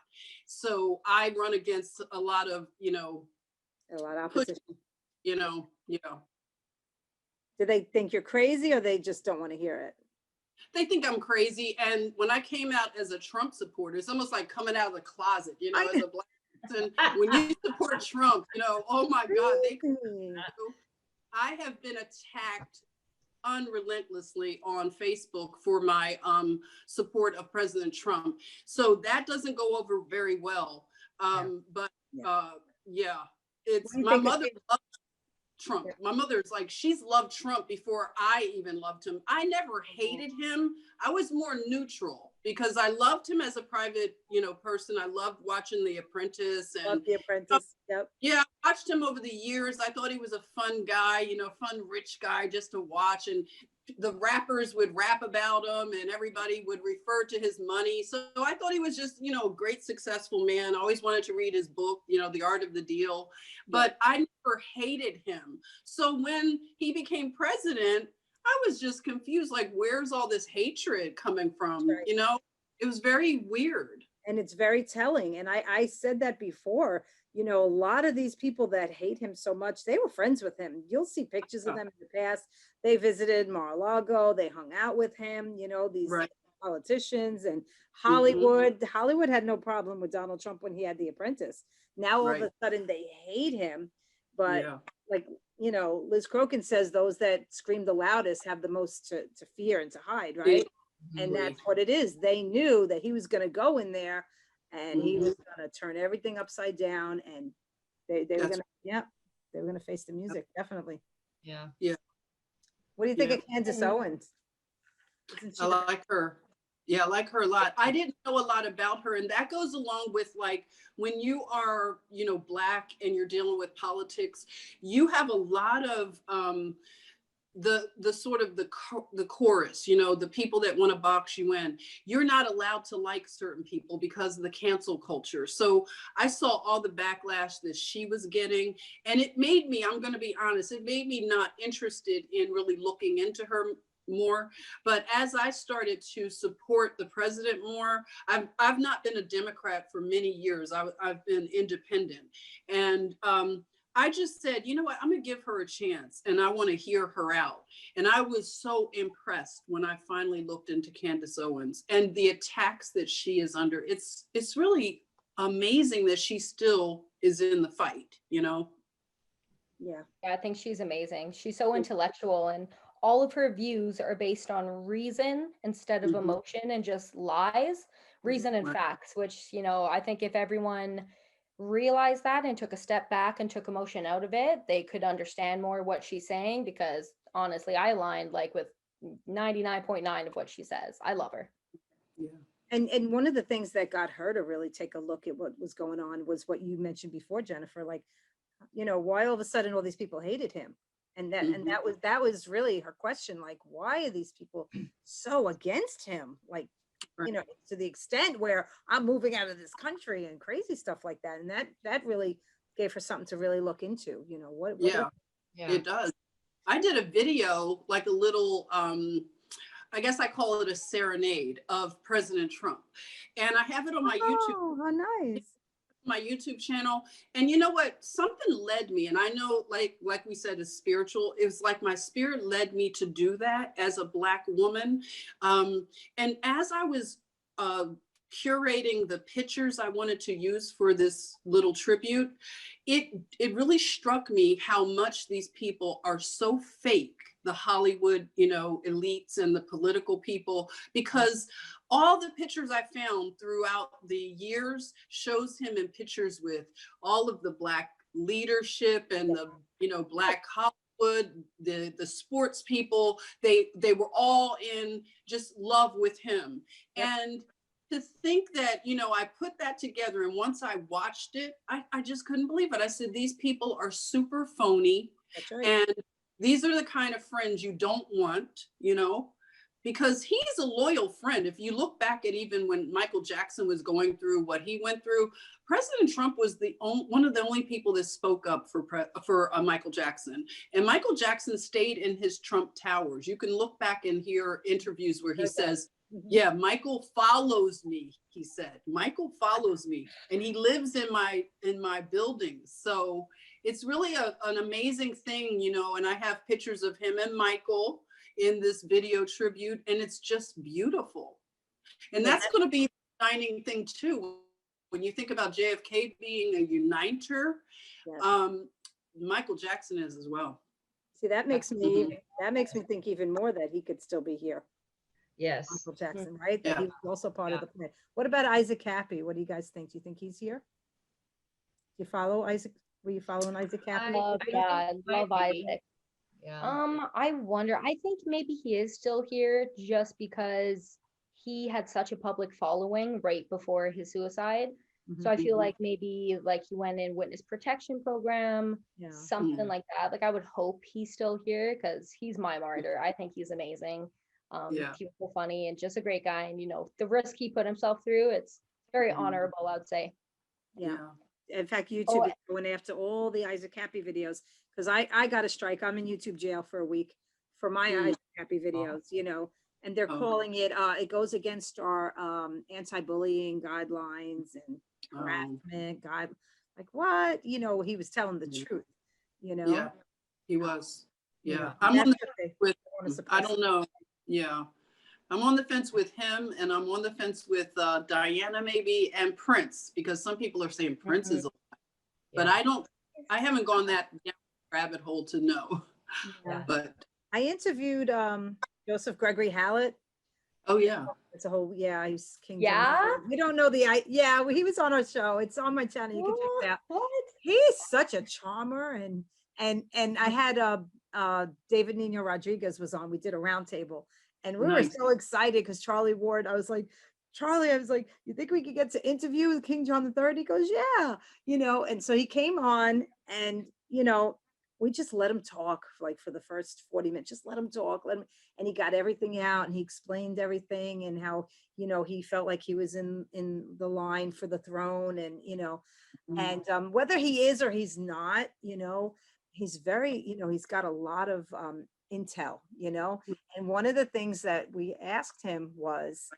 So I run against a lot of, A lot of opposition. Do they think you're crazy, or they just don't want to hear it? They think I'm crazy. And when I came out as a Trump supporter, it's almost like coming out of the closet, as a black person. When you support Trump, oh my God, I have been attacked unrelentlessly on Facebook for my support of President Trump. So that doesn't go over very well. But it's my mother loves Trump. My mother's like, she's loved Trump before I even loved him. I never hated him. I was more neutral because I loved him as a private, person. I loved watching The Apprentice and Love The Apprentice. Yep. yeah, I watched him over the years. I thought he was a fun guy, fun rich guy just to watch. And the rappers would rap about him and everybody would refer to his money. So I thought he was just, a great, successful man. I always wanted to read his book, The Art of the Deal, but I never hated him. So when he became president, I was just confused, like, where's all this hatred coming from? Right. It was very weird. And it's very telling. And I said that before, a lot of these people that hate him so much, they were friends with him. You'll see pictures of them in the past. They visited Mar-a-Lago, they hung out with him, these Right. politicians and Hollywood. Hollywood had no problem with Donald Trump when he had The Apprentice. Now all of a sudden they hate him. But like, Liz Crokin says those that scream the loudest have the most to fear and to hide, right? And that's what it is. They knew that he was going to go in there and he was going to turn everything upside down, and they were going to, they were going to face the music. Definitely. Yeah. What do you think of Candace Owens? I like her. Yeah, I like her a lot. I didn't know a lot about her. And that goes along with, like, when you are, Black and you're dealing with politics, you have a lot of, the sort of the chorus, the people that want to box you in. You're not allowed to like certain people because of the cancel culture. So I saw all the backlash that she was getting, and it made me, I'm going to be honest, it made me not interested in really looking into her more. But as I started to support the president more, I've not been a Democrat for many years. I've been independent, and I just said, you know what, I'm going to give her a chance and I want to hear her out. And I was so impressed when I finally looked into Candace Owens and the attacks that she is under. It's really amazing that she still is in the fight, Yeah. I think she's amazing. She's so intellectual, and all of her views are based on reason instead of emotion and just lies, reason and facts, which, I think if everyone realized that and took a step back and took emotion out of it, they could understand more what she's saying, because honestly, I aligned like with 99.9 of what she says. I love her. Yeah. And one of the things that got her to really take a look at what was going on was what you mentioned before, Jennifer, like, why all of a sudden all these people hated him. And that was really her question. Like, why are these people so against him? Like, to the extent where I'm moving out of this country and crazy stuff like that. And that really gave her something to really look into, what it does. I did a video, like a little, I guess I call it a serenade of President Trump. And I have it on my YouTube. Oh, how nice. My YouTube channel. And you know what, something led me, and I know, like we said, is spiritual. It was like my spirit led me to do that as a Black woman. And as I was curating the pictures I wanted to use for this little tribute, it really struck me how much these people are so fake, the Hollywood, elites and the political people, because all the pictures I found throughout the years shows him in pictures with all of the Black leadership and the, Black Hollywood, the sports people. They were all in just love with him. Yep. And to think that, I put that together, and once I watched it, I just couldn't believe it. I said, these people are super phony. That's right. And these are the kind of friends you don't want, because he's a loyal friend. If you look back at even when Michael Jackson was going through what he went through, President Trump was one of the only people that spoke up for Michael Jackson. And Michael Jackson stayed in his Trump towers. You can look back and hear interviews where he says, yeah, Michael follows me, he said. Michael follows me, and he lives in my buildings. So it's really an amazing thing, and I have pictures of him and Michael in this video tribute, and it's just beautiful. And that's going to be a shining thing too. When you think about JFK being a uniter, Michael Jackson is as well. See, that makes me think even more that he could still be here. Yes. Michael Jackson, right? Yeah. That he was also part of the plan. What about Isaac Cappy? What do you guys think? Do you think he's here? Do you follow Isaac Were you following Isaac Cappy? Love, I think yeah, he might love be. Isaac. Yeah. I wonder. I think maybe he is still here just because he had such a public following right before his suicide. So I feel Mhm. like maybe like he went in witness protection program, Yeah. something like that. Like I would hope he's still here because he's my martyr. I think he's amazing. Yeah. He was so funny and just a great guy. And you know, the risk he put himself through, it's very Mhm. honorable, I'd say. Yeah. In fact, Oh, YouTube is going after all the Isaac Cappy videos because I got a strike. I'm in YouTube jail for a week for my Mm. Isaac Cappy videos, you know, and they're Oh. calling it, it goes against our anti-bullying guidelines and Oh. harassment guide. Like what? You know, he was telling the Mhm. truth, you know? Yeah, he was. You Yeah, know, I'm on that's the what they with. want to I suppress. don't know. Yeah, I'm on the fence with him, and I'm on the fence with Diana maybe and Prince because some people are saying Prince is, but I don't. I haven't gone that down the rabbit hole to know. Yeah. But I interviewed Joseph Gregory Hallett. oh yeah, It's a whole, yeah, he's King yeah. John. We don't know yeah, well, he was on our show. It's on my channel. You can check it out. What? He's such a charmer, and I had David Nino Rodriguez was on. We did a roundtable, and we were nice. so excited because Charlie Ward. I was like, Charlie, I was like, you think we could get to interview with King John III? He goes, yeah, you know. And so he came on, and you know, we just let him talk like for the first 40 minutes. Just let him talk, let him, and he got everything out, and he explained everything, and how you know he felt like he was in the line for the throne, and you know. And whether he is or he's not, you know, he's very, you know, he's got a lot of intel, you know. And one of the things that we asked him was,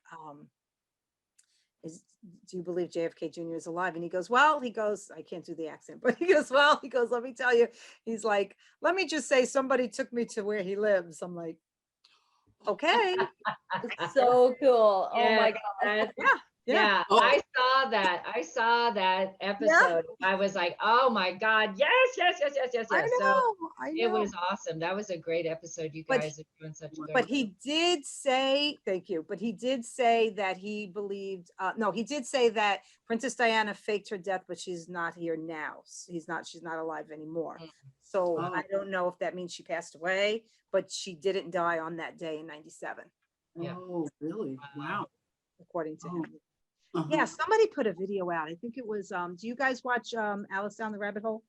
do you believe JFK Jr. is alive? And he goes, well, he goes, I can't do the accent, but he goes, well, he goes, let me tell you, he's like, let me just say somebody took me to where he lives. I'm like, okay. So cool. Oh my Yes, god. that's- Yeah. Yeah, Oh. I saw that episode. I was like, oh my God, yes, yes, yes, yes, yes, I yes. know, So I it know. was awesome. That was a great episode. You But guys are doing such a good But he did say, thank you, but he did say that he believed, no, he did say that Princess Diana faked her death, but she's not here now. She's not alive anymore. So Oh. I don't know if that means she passed away, but she didn't die on that day in 97, Yeah. Oh, really? Wow. according to Oh. him. Yeah, somebody put a video out. I think it was, do you guys watch Alice Down the Rabbit Hole?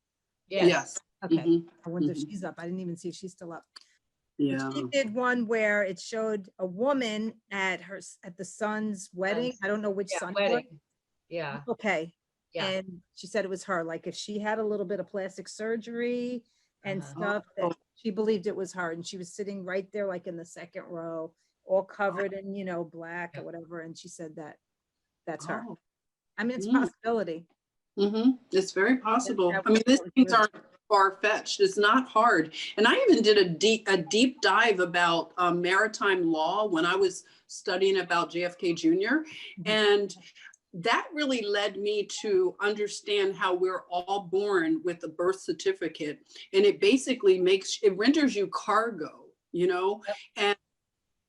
Yes. Okay. Mhm. I wonder if Mhm. she's up. I didn't even see if she's still up. Yeah. She did one where it showed a woman at the son's wedding. I don't know which Yeah, son. it was. wedding. Yeah. Okay. Yeah. And she said it was her. Like if she had a little bit of plastic surgery and stuff, Oh. that she believed it was her. And she was sitting right there, like in the second row, all covered in, you know, black or whatever. And she said that that's her. Oh. I mean, it's a Mm. possibility. It's very possible. that I mean, these was things good. aren't far-fetched. It's not hard. And I even did a deep dive about maritime law when I was studying about JFK Jr. And that really led me to understand how we're all born with a birth certificate. And it basically it renders you cargo, you know, and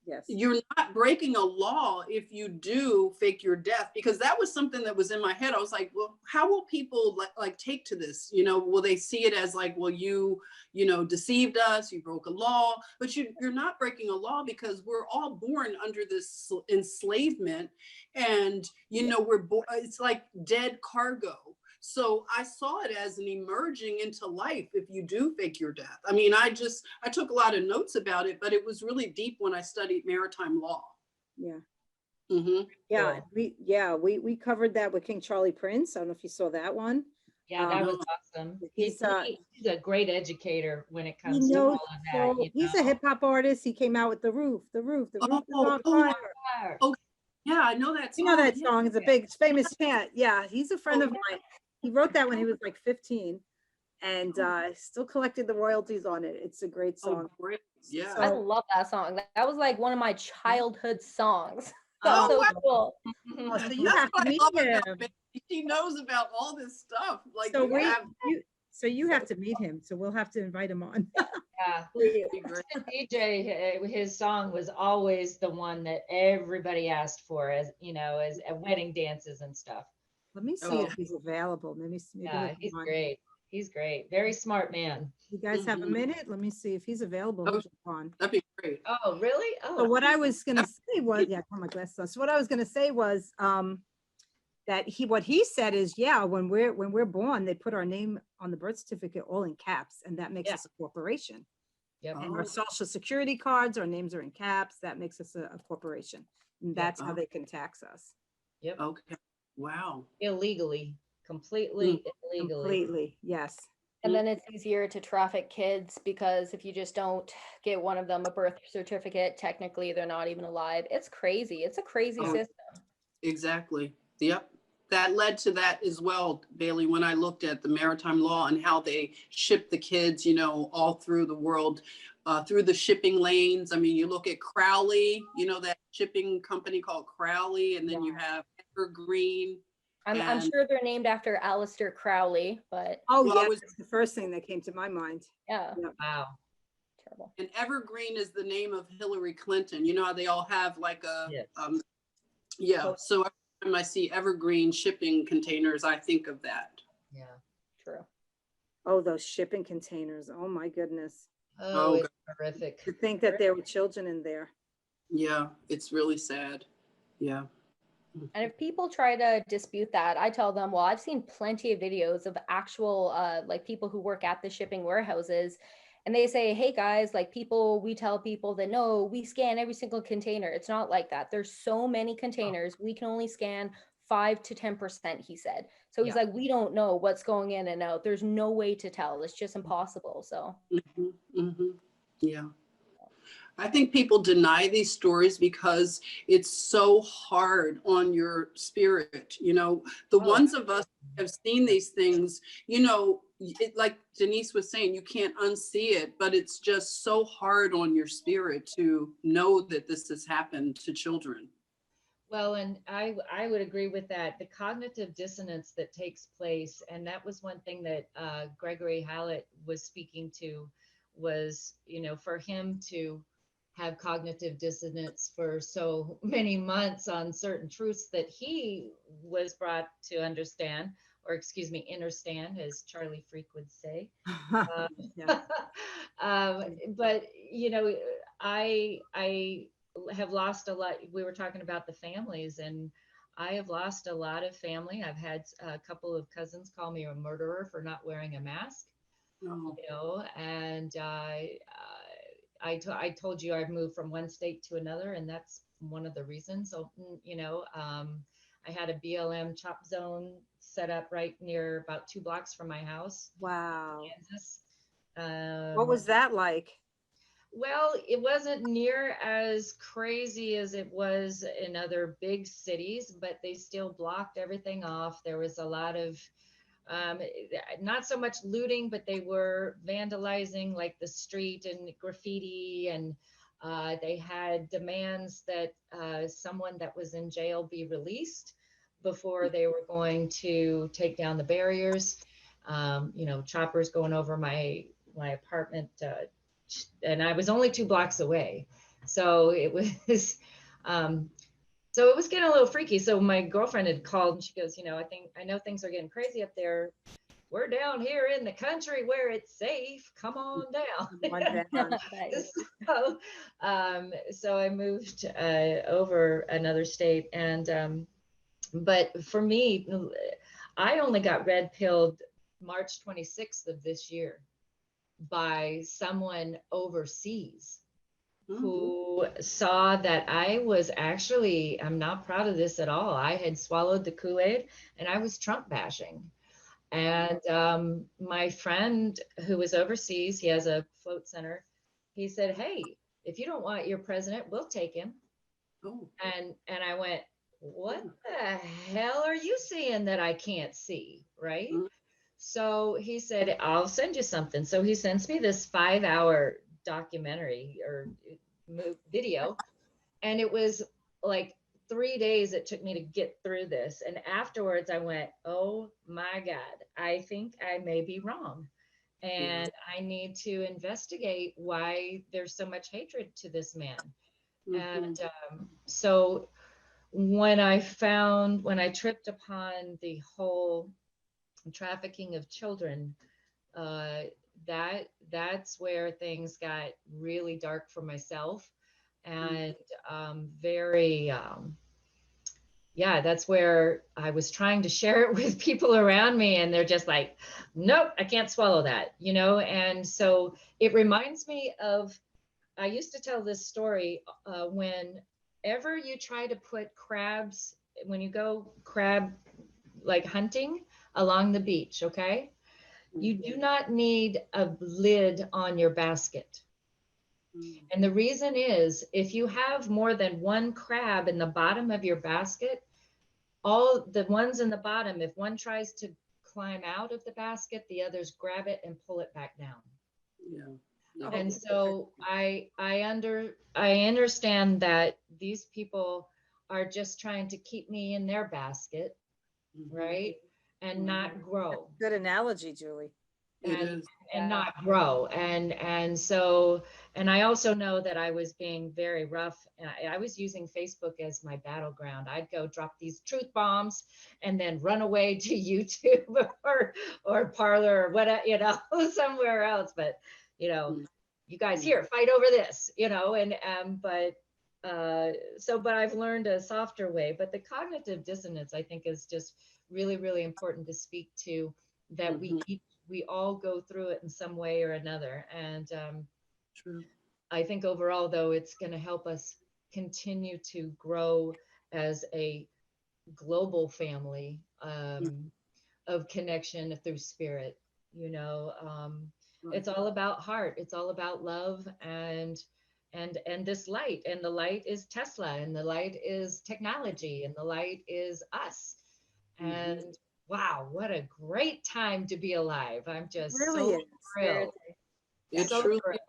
Yes. you're not breaking a law if you do fake your death, because that was something that was in my head. I was like, well, how will people like take to this? You know, will they see it as like, well, you know, deceived us, you broke a law, but you're not breaking a law because we're all born under this enslavement, and you know, it's like dead cargo. So I saw it as an emerging into life if you do fake your death. I mean, I took a lot of notes about it, but it was really deep when I studied maritime law. Yeah. Mm-hmm. Yeah. We covered that with King Charlie Prince. I don't know if you saw that one. Yeah, that was awesome. He's a great educator when it comes he to all knows of that. so, he's a hip hop artist. He came out with the roof is on fire. Okay. Yeah, I know that song. You know that song. It's a big, famous chant. Yeah, he's a friend of mine. He wrote that when he was like 15, and still collected the royalties on it. It's a great song. Oh, great. Yeah. I love that song. That was like one of my childhood songs. Oh, So wow. cool. Oh, so you That's have what to I meet love him. about Baby. She knows about all this stuff. Like, So you have have to meet him. So we'll have to invite him on. Yeah. great. DJ, his song was always the one that everybody asked for, as you know, as wedding dances and stuff. Let me see if he's available. Maybe Yeah, he's great. He's great. Very smart man. You guys have a Mhm. minute? Let me see if he's available. Oh, He'll jump on. That'd be great. Oh, really? So Oh, what I was gonna say was, yeah, I put my glasses on. So what I was gonna say was, that what he said is, yeah, when we're born, they put our name on the birth certificate all in caps, and that makes Yeah. us a corporation. yep. And our Oh. social security cards, our names are in caps, that makes us a corporation. And Yeah. that's how they can tax us. Yep. Okay. Wow. Illegally, completely illegally. Completely, yes. And then it's easier to traffic kids because if you just don't get one of them a birth certificate, technically they're not even alive. It's crazy. It's a crazy Oh, system. Exactly. Yep. That led to that as well, Bailey, when I looked at the maritime law and how they ship the kids, you know, all through the world, through the shipping lanes. I mean, you look at Crowley, you know, that shipping company called Crowley, and then you have Evergreen. I'm And sure they're named after Aleister Crowley, but Oh, Well, I yeah, was- that's the first thing that came to my mind. yeah, Wow. terrible. and Evergreen is the name of Hillary Clinton. You know how they all have like a, Yes. yeah. Oh. So every time I see Evergreen shipping containers, I think of that. Yeah. True. Oh, those shipping containers. Oh, my goodness. Oh, Oh, it's horrific. To think that there were children in there. Yeah, it's really sad. Yeah. And if people try to dispute that, I tell them, well, I've seen plenty of videos of actual like people who work at the shipping warehouses, and they say, hey guys, like we tell people that no, we scan every single container. It's not like that. There's so many containers. We can only scan 5 to 10%, he said. So he's Yeah. like, we don't know what's going in and out. There's no way to tell. It's just impossible. So Yeah. I think people deny these stories because it's so hard on your spirit. You know, the Oh. ones of us who have seen these things, you know, like Denise was saying, you can't unsee it, but it's just so hard on your spirit to know that this has happened to children. Well, and I would agree with that. The cognitive dissonance that takes place, and that was one thing that Gregory Hallett was speaking to, was, you know, for him to have cognitive dissonance for so many months on certain truths that he was brought to understand, or excuse me, understand, as Charlie Freak would say. Yeah. But you know, I have lost a lot. We were talking about the families, and I have lost a lot of family. I've had a couple of cousins call me a murderer for not wearing a mask. Oh. You know, and I told you I've moved from one state to another, and that's one of the reasons. So you know, I had a BLM chop zone set up right near about 2 blocks from my house, Wow. Kansas. What was that like? Well, it wasn't near as crazy as it was in other big cities, but they still blocked everything off. There was a lot of, not so much looting, but they were vandalizing like the street and graffiti. And they had demands that someone that was in jail be released before they were going to take down the barriers. You know, choppers going over my apartment, and I was only 2 blocks away. So it was, so it was getting a little freaky. So my girlfriend had called and she goes, you know, I know things are getting crazy up there. We're down here in the country where it's safe. Come on down. Nice. So I moved over another state, and but for me, I only got red pilled March 26th of this year by someone overseas who saw that I was actually, I'm not proud of this at all. I had swallowed the Kool-Aid and I was Trump bashing. And my friend who was overseas, he has a float center. He said, hey, if you don't want your president, we'll take him. Oh. And I went, what the hell are you seeing that I can't see? Right. So he said, I'll send you something. So he sends me this 5-hour documentary or video. And it was like 3 days it took me to get through this. And afterwards I went, oh my God, I think I may be wrong. And I need to investigate why there's so much hatred to this man. And so when I tripped upon the whole trafficking of children, that's where things got really dark for myself, and very yeah, that's where I was trying to share it with people around me, and they're just like, nope, I can't swallow that, you know. And so it reminds me of, I used to tell this story, whenever you try to put crabs, when you go crab like hunting along the beach, okay, you do not need a lid on your basket. And the reason is, if you have more than one crab in the bottom of your basket, all the ones in the bottom, if one tries to climb out of the basket, the others grab it and pull it back down. Yeah. And so I understand that these people are just trying to keep me in their basket, right? And not grow. Good analogy, Julie. It is. And not grow. And so, and I also know that I was being very rough. I was using Facebook as my battleground. I'd go drop these truth bombs and then run away to YouTube or Parlor or whatever, you know, somewhere else. But, you know, you guys here, fight over this, you know, and but I've learned a softer way. But the cognitive dissonance, I think, is just really, really important to speak to, that we all go through it in some way or another. And True. I think overall, though, it's going to help us continue to grow as a global family of connection through spirit. You know, it's all about heart. It's all about love and this light. And the light is Tesla, and the light is technology, and the light is us. And wow, what a great time to be alive. I'm just so thrilled. It So truly, thrilled.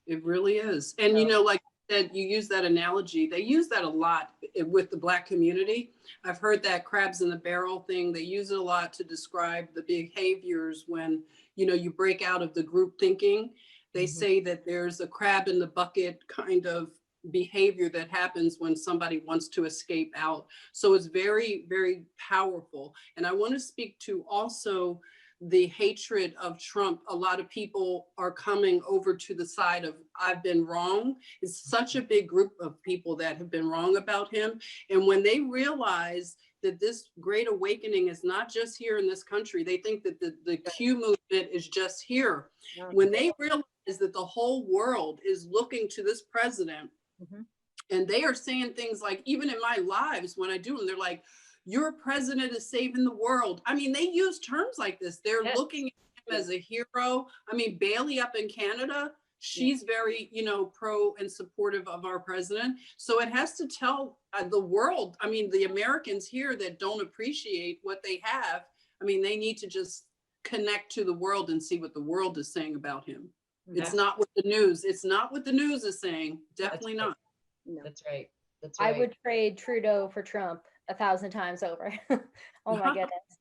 it really is. And you know, like you said, you use that analogy. They use that a lot with the Black community. I've heard that crabs in the barrel thing. They use it a lot to describe the behaviors when, you know, you break out of the group thinking. They say that there's a crab in the bucket kind of behavior that happens when somebody wants to escape out. So it's very, very powerful. And I want to speak to also the hatred of Trump. A lot of people are coming over to the side of I've been wrong. It's such a big group of people that have been wrong about him. And when they realize that this great awakening is not just here in this country, they think that the Q movement is just here. When they realize that the whole world is looking to this president, and they are saying things like, even in my lives, when I do them, they're like, your president is saving the world. I mean, they use terms like this. They're looking at him as a hero. I mean, Bailey up in Canada, she's very, you know, pro and supportive of our president. So it has to tell the world, I mean, the Americans here that don't appreciate what they have, I mean, they need to just connect to the world and see what the world is saying about him. It's not what the news, it's not what the news is saying. Definitely not. No. That's right. That's right. I would trade Trudeau for Trump 1,000 times over. Oh my goodness.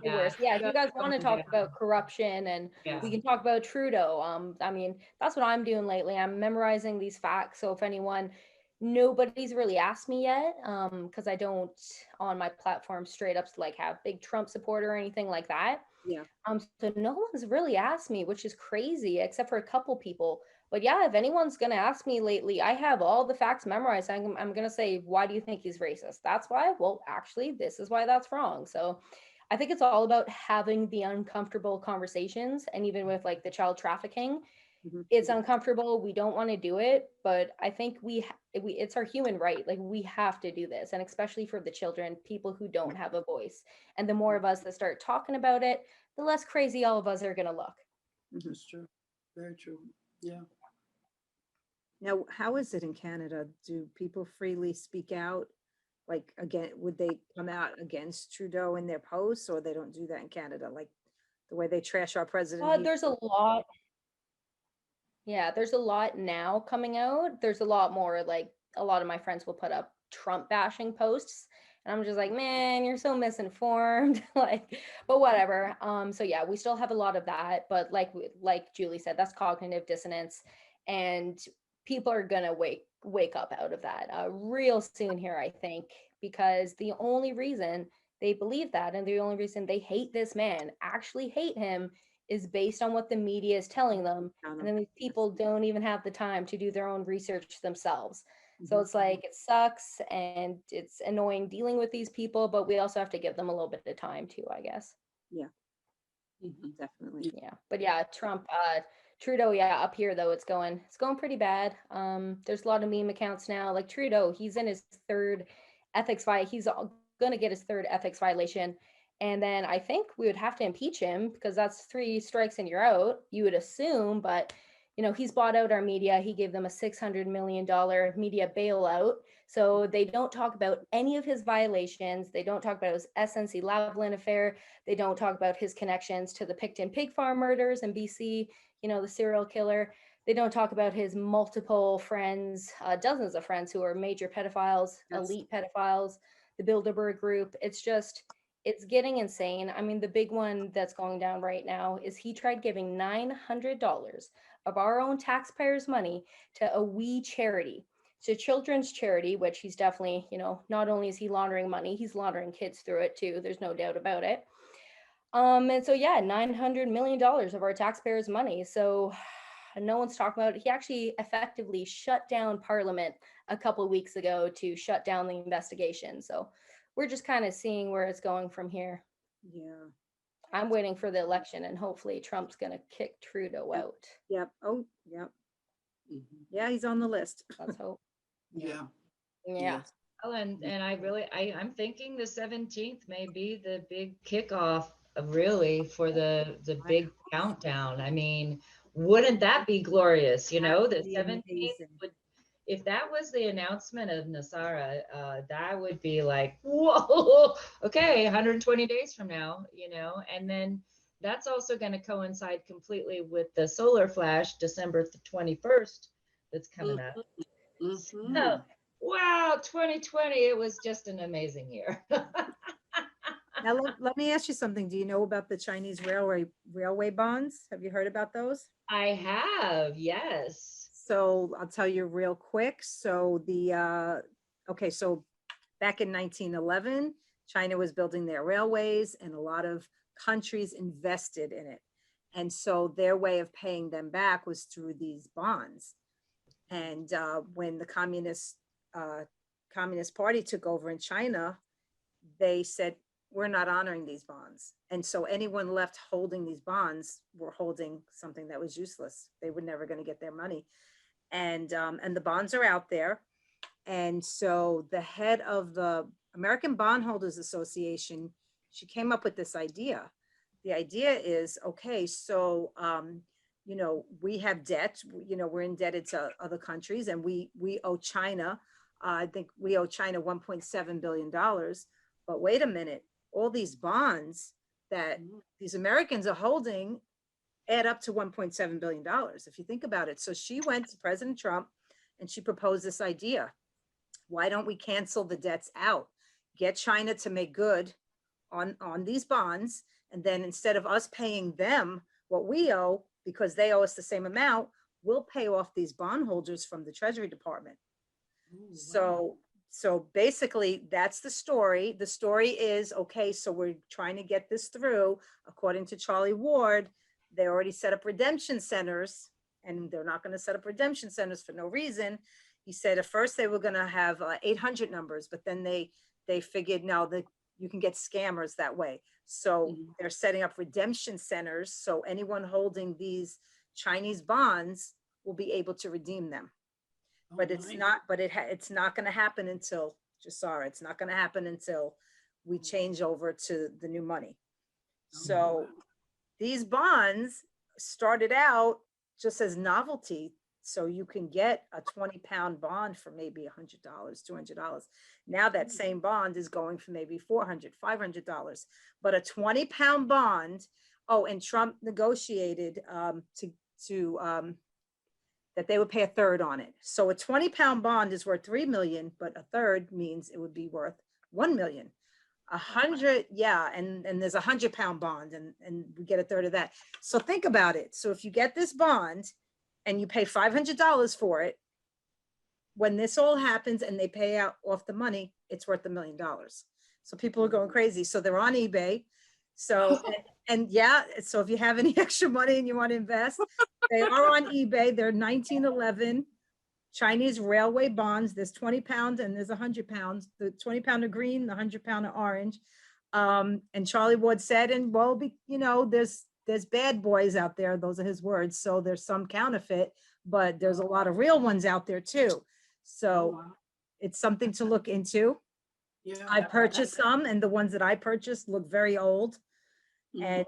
Yeah, if you guys want to talk about corruption, and we can talk about Trudeau. I mean, that's what I'm doing lately. I'm memorizing these facts. So if anyone, nobody's really asked me yet, because I don't on my platform straight up like have big Trump supporter or anything like that. So no one's really asked me, which is crazy, except for a couple people. But yeah, if anyone's gonna ask me lately, I have all the facts memorized. I'm gonna say, why do you think he's racist? That's why. Well, actually, this is why that's wrong. So I think it's all about having the uncomfortable conversations. And even with like the child trafficking, it's uncomfortable. We don't want to do it, but I think it's our human right. Like, we have to do this, and especially for the children, people who don't have a voice. And the more of us that start talking about it, the less crazy all of us are gonna look. That's true. Very true. Yeah. Now, how is it in Canada? Do people freely speak out? Like, again, would they come out against Trudeau in their posts, or they don't do that in Canada? Like the way they trash our president? There's a lot. Yeah, there's a lot now coming out. There's a lot more, like a lot of my friends will put up Trump bashing posts. And I'm just like, man, you're so misinformed. Like, but whatever. So yeah, we still have a lot of that. But like Julie said, that's cognitive dissonance. And people are gonna wake up out of that real soon here, I think, because the only reason they believe that. And the only reason they hate this man, actually hate him, is based on what the media is telling them. And then these people don't even have the time to do their own research themselves. So it's like, it sucks and it's annoying dealing with these people, but we also have to give them a little bit of time too, I guess. Yeah, definitely. Yeah, but yeah, Trump, Trudeau, yeah, up here though, it's going pretty bad. There's a lot of meme accounts now, like Trudeau, he's in his third ethics he's gonna get his third ethics violation. And then I think we would have to impeach him because that's 3 strikes and you're out, you would assume, but you know, he's bought out our media. He gave them a $600 million media bailout. So they don't talk about any of his violations. They don't talk about his SNC Lavalin affair. They don't talk about his connections to the Picton pig farm murders in BC, you know, the serial killer. They don't talk about his multiple friends, dozens of friends who are major pedophiles, elite pedophiles, the Bilderberg group. It's getting insane. I mean, the big one that's going down right now is he tried giving $900 of our own taxpayers' money to a We charity. It's a children's charity, which he's definitely, you know, not only is he laundering money, he's laundering kids through it too. There's no doubt about it. And so, yeah, $900 million of our taxpayers' money. So no one's talking about it. He actually effectively shut down Parliament a couple of weeks ago to shut down the investigation. So we're just kind of seeing where it's going from here. Yeah. I'm waiting for the election and hopefully Trump's going to kick Trudeau out. Yep. Oh, yep. Yeah, he's on the list. Let's hope. Yeah. Yeah. Well, and I'm thinking the 17th may be the big kickoff really for the big countdown. I mean, wouldn't that be glorious? You know, the 17th would, if that was the announcement of Nasara, that would be like, whoa, okay, 120 days from now, you know, and then that's also going to coincide completely with the solar flash, December 21st, that's coming up. So, wow, 2020, it was just an amazing year. Now, let me ask you something. Do you know about the Chinese railway bonds? Have you heard about those? I have, yes. So I'll tell you real quick. So so back in 1911, China was building their railways and a lot of countries invested in it. And so their way of paying them back was through these bonds. And when the Communist Party took over in China, they said, we're not honoring these bonds. And so anyone left holding these bonds were holding something that was useless. They were never going to get their money. And the bonds are out there. And so the head of the American Bondholders Association, she came up with this idea. The idea is, okay, so, you know, we have debt, you know, we're indebted to other countries and we owe China, I think we owe China $1.7 billion. But wait a minute, all these bonds that these Americans are holding add up to $1.7 billion, if you think about it. So she went to President Trump and she proposed this idea. Why don't we cancel the debts out? Get China to make good on these bonds. And then instead of us paying them what we owe, because they owe us the same amount, we'll pay off these bondholders from the Treasury Department. Ooh, wow. So basically that's the story. The story is, okay, so we're trying to get this through. According to Charlie Ward, they already set up redemption centers and they're not going to set up redemption centers for no reason. He said at first they were going to have 800 numbers, but then they figured, no, that you can get scammers that way. So they're setting up redemption centers. So anyone holding these Chinese bonds will be able to redeem them. But it's not going to happen until, it's not going to happen until we change over to the new money. So these bonds started out just as novelty. So you can get a 20-pound bond for maybe $100, $200. Now that same bond is going for maybe $400, $500. But a 20-pound bond, and Trump negotiated that they would pay a third on it. So a 20-pound bond is worth $3 million, but a third means it would be worth $1 million. 100, yeah, and there's a 100-pound bond, and we get a third of that. So think about it. So if you get this bond and you pay $500 for it, when this all happens and they pay out off the money, it's worth $1 million. So people are going crazy. So they're on eBay. So, and yeah, so if you have any extra money and you want to invest, they are on eBay. They're 1911 Chinese railway bonds. There's 20 pounds and there's 100 pounds. The 20 pound of green, the 100 pound of orange. And Charlie Ward said, and well, you know, there's bad boys out there. Those are his words. So there's some counterfeit, but there's a lot of real ones out there too. So it's something to look into. Yeah. I purchased some, and the ones that I purchased look very old. And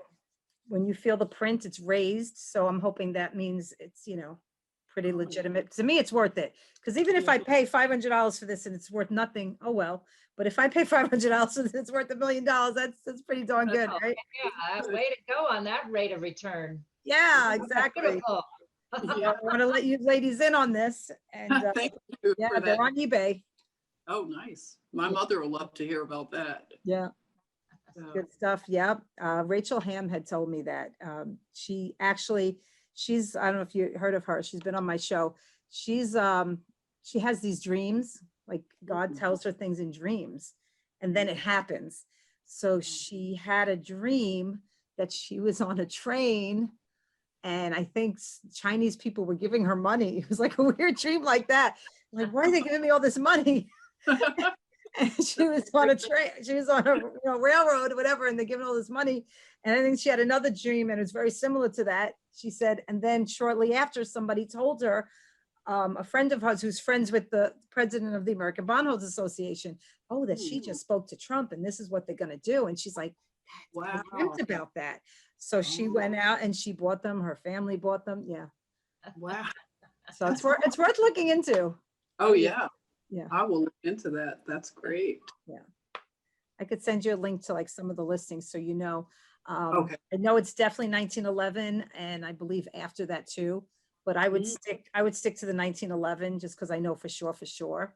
when you feel the print, it's raised. So I'm hoping that means it's, you know, pretty legitimate. To me, it's worth it. Because even if I pay $500 for this and it's worth nothing, oh well. But if I pay $500 and it's worth $1 million, that's pretty darn good, right? Yeah, way to go on that rate of return. Yeah, exactly. Beautiful. I want to let you ladies in on this. And Thank you yeah, for they're that. on eBay. Oh, nice. My mother will love to hear about that. Yeah. So, Good stuff. Yeah. Rachel Ham had told me that. She actually, she's, I don't know if you heard of her. She's been on my show. She's, she has these dreams, like God tells her things in dreams, and then it happens. So she had a dream that she was on a train, and I think Chinese people were giving her money. It was like a weird dream like that. Like, why are they giving me all this money? And she was on a train, she was on a railroad or whatever, and they're giving all this money. And I think she had another dream, and it was very similar to that. She said, and then shortly after, somebody told her, a friend of hers who's friends with the president of the American Bondholders Association, oh, that she just spoke to Trump and this is what they're going to do. And she's like, I dreamt about that. So she went out and she bought them. Her family bought them. Yeah. wow. So it's worth looking into. Oh, yeah. Yeah. I will look into that. That's great. Yeah. I could send you a link to like some of the listings so you know. Okay. I know it's definitely 1911, and I believe after that too. But I would stick to the 1911 just because I know for sure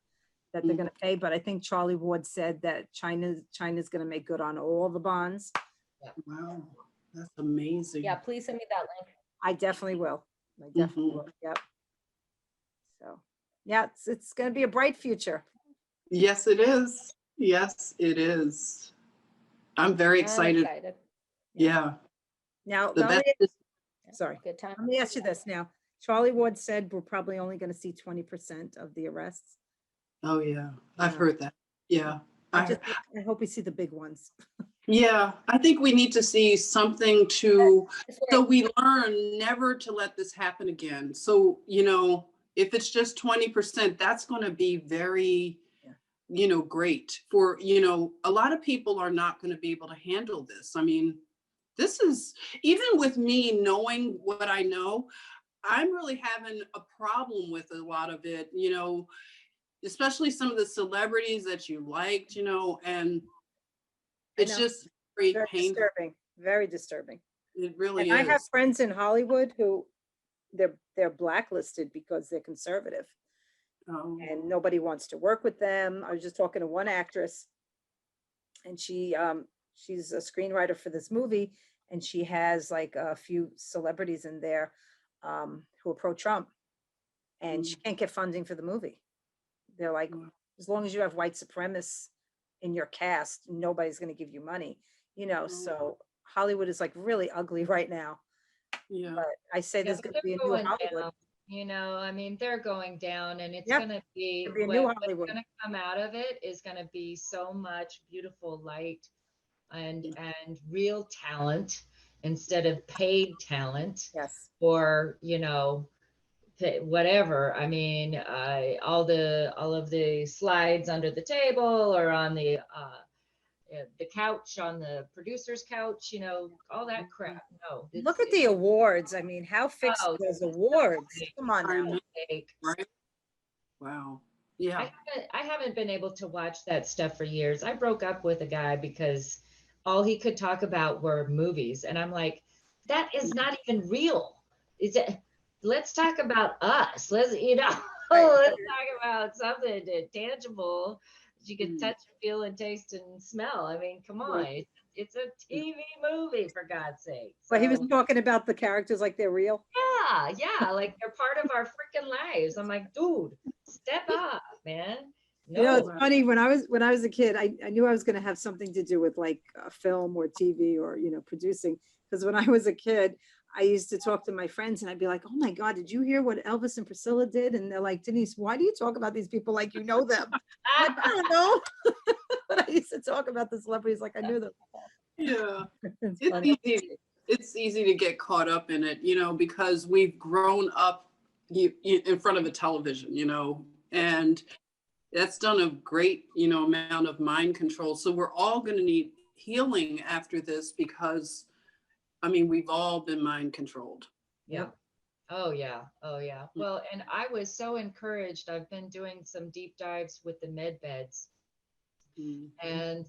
that they're going to pay. But I think Charlie Ward said that China's going to make good on all the bonds. Wow. That's amazing. Yeah, please send me that link. I definitely will. I definitely will. Yep. So yeah, it's going to be a bright future. Yes, it is. Yes, it is. I'm very excited. Yeah. Now, The best is, sorry. Good time. Let me ask you this now. Charlie Ward said we're probably only going to see 20% of the arrests. oh yeah, I've heard that. Yeah. I hope we see the big ones. Yeah, I think we need to see something so we learn never to let this happen again. So, you know, if it's just 20%, that's going to be very, great for, a lot of people are not going to be able to handle this. I mean, this is, even with me knowing what I know, I'm really having a problem with a lot of it, especially some of the celebrities that you liked, and it's just very painful. Disturbing, very disturbing. It really and is. I have friends in Hollywood who they're blacklisted because they're conservative. Oh. And nobody wants to work with them. I was just talking to one actress, and she's a screenwriter for this movie, and she has like a few celebrities in there who are pro-Trump, and she can't get funding for the movie. They're like, as long as you have white supremacists in your cast, nobody's going to give you money, so Hollywood is like really ugly right now. Yeah. But I say there's going to be a new Hollywood. I mean, they're going down, and it's Yep. going to be It'll be a new what's Hollywood. going to come out of it is going to be so much beautiful light and real talent instead of paid talent. Yes. Or whatever. I mean, all of the slides under the table or on the couch, on the producer's couch, all that crap. No. Look at the awards. I mean, how fixed are those awards? Come on now. Right. Wow. Yeah. I haven't been able to watch that stuff for years. I broke up with a guy because all he could talk about were movies. And I'm like, that is not even real. Let's talk about us. Let's talk about something tangible that you can touch, feel, and taste and smell. I mean, come on. It's a TV movie, for God's sake. But he was talking about the characters like they're real. Yeah, like they're part of our freaking lives. I'm like, dude, step up, man. You know, No. it's funny, when I was a kid, I knew I was going to have something to do with like film or TV or, producing. Because when I was a kid, I used to talk to my friends and I'd be like, oh my God, did you hear what Elvis and Priscilla did? And they're like, Denise, why do you talk about these people like you know them? I'm like, I don't know. But I used to talk about the celebrities like I knew them. Yeah. It's It's funny. easy. It's easy to get caught up in it, because we've grown up in front of a television, and that's done a great, amount of mind control. So we're all going to need healing after this because, we've all been mind controlled. Yeah. Oh yeah. Oh yeah. Well, and I was so encouraged. I've been doing some deep dives with the med beds. And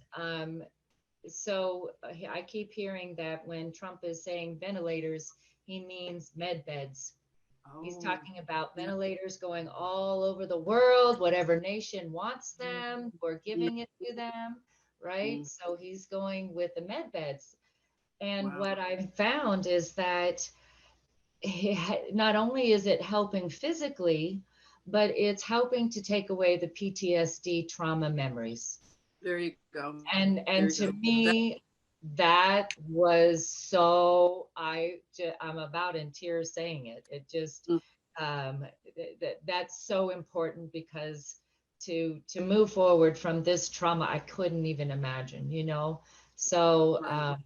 so I keep hearing that when Trump is saying ventilators, he means med beds. He's talking about ventilators going all over the world, whatever nation wants them, we're giving it to them, right? So he's going with the med beds. And what I've found is that not only is it helping physically, but it's helping to take away the PTSD trauma memories. There you go. And to me, that was so, I'm about in tears saying it. It just, that's so important because to move forward from this trauma, I couldn't even imagine, So,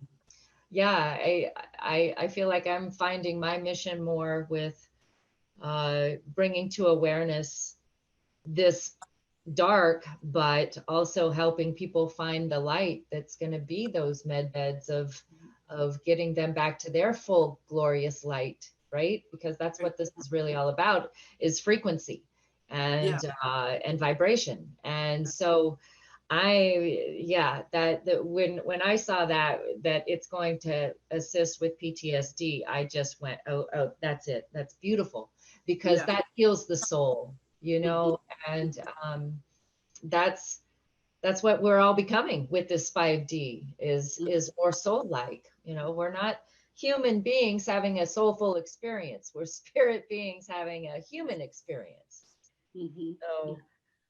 yeah, I feel like I'm finding my mission more with bringing to awareness this dark, but also helping people find the light that's going to be those med beds of getting them back to their full glorious light, right? Because that's what this is really all about, is frequency and vibration. And so when I saw that it's going to assist with PTSD, I just went, oh, that's it. That's beautiful, because that heals the soul, and that's what we're all becoming with this 5D is more soul-like. We're not human beings having a soulful experience. We're spirit beings having a human experience. So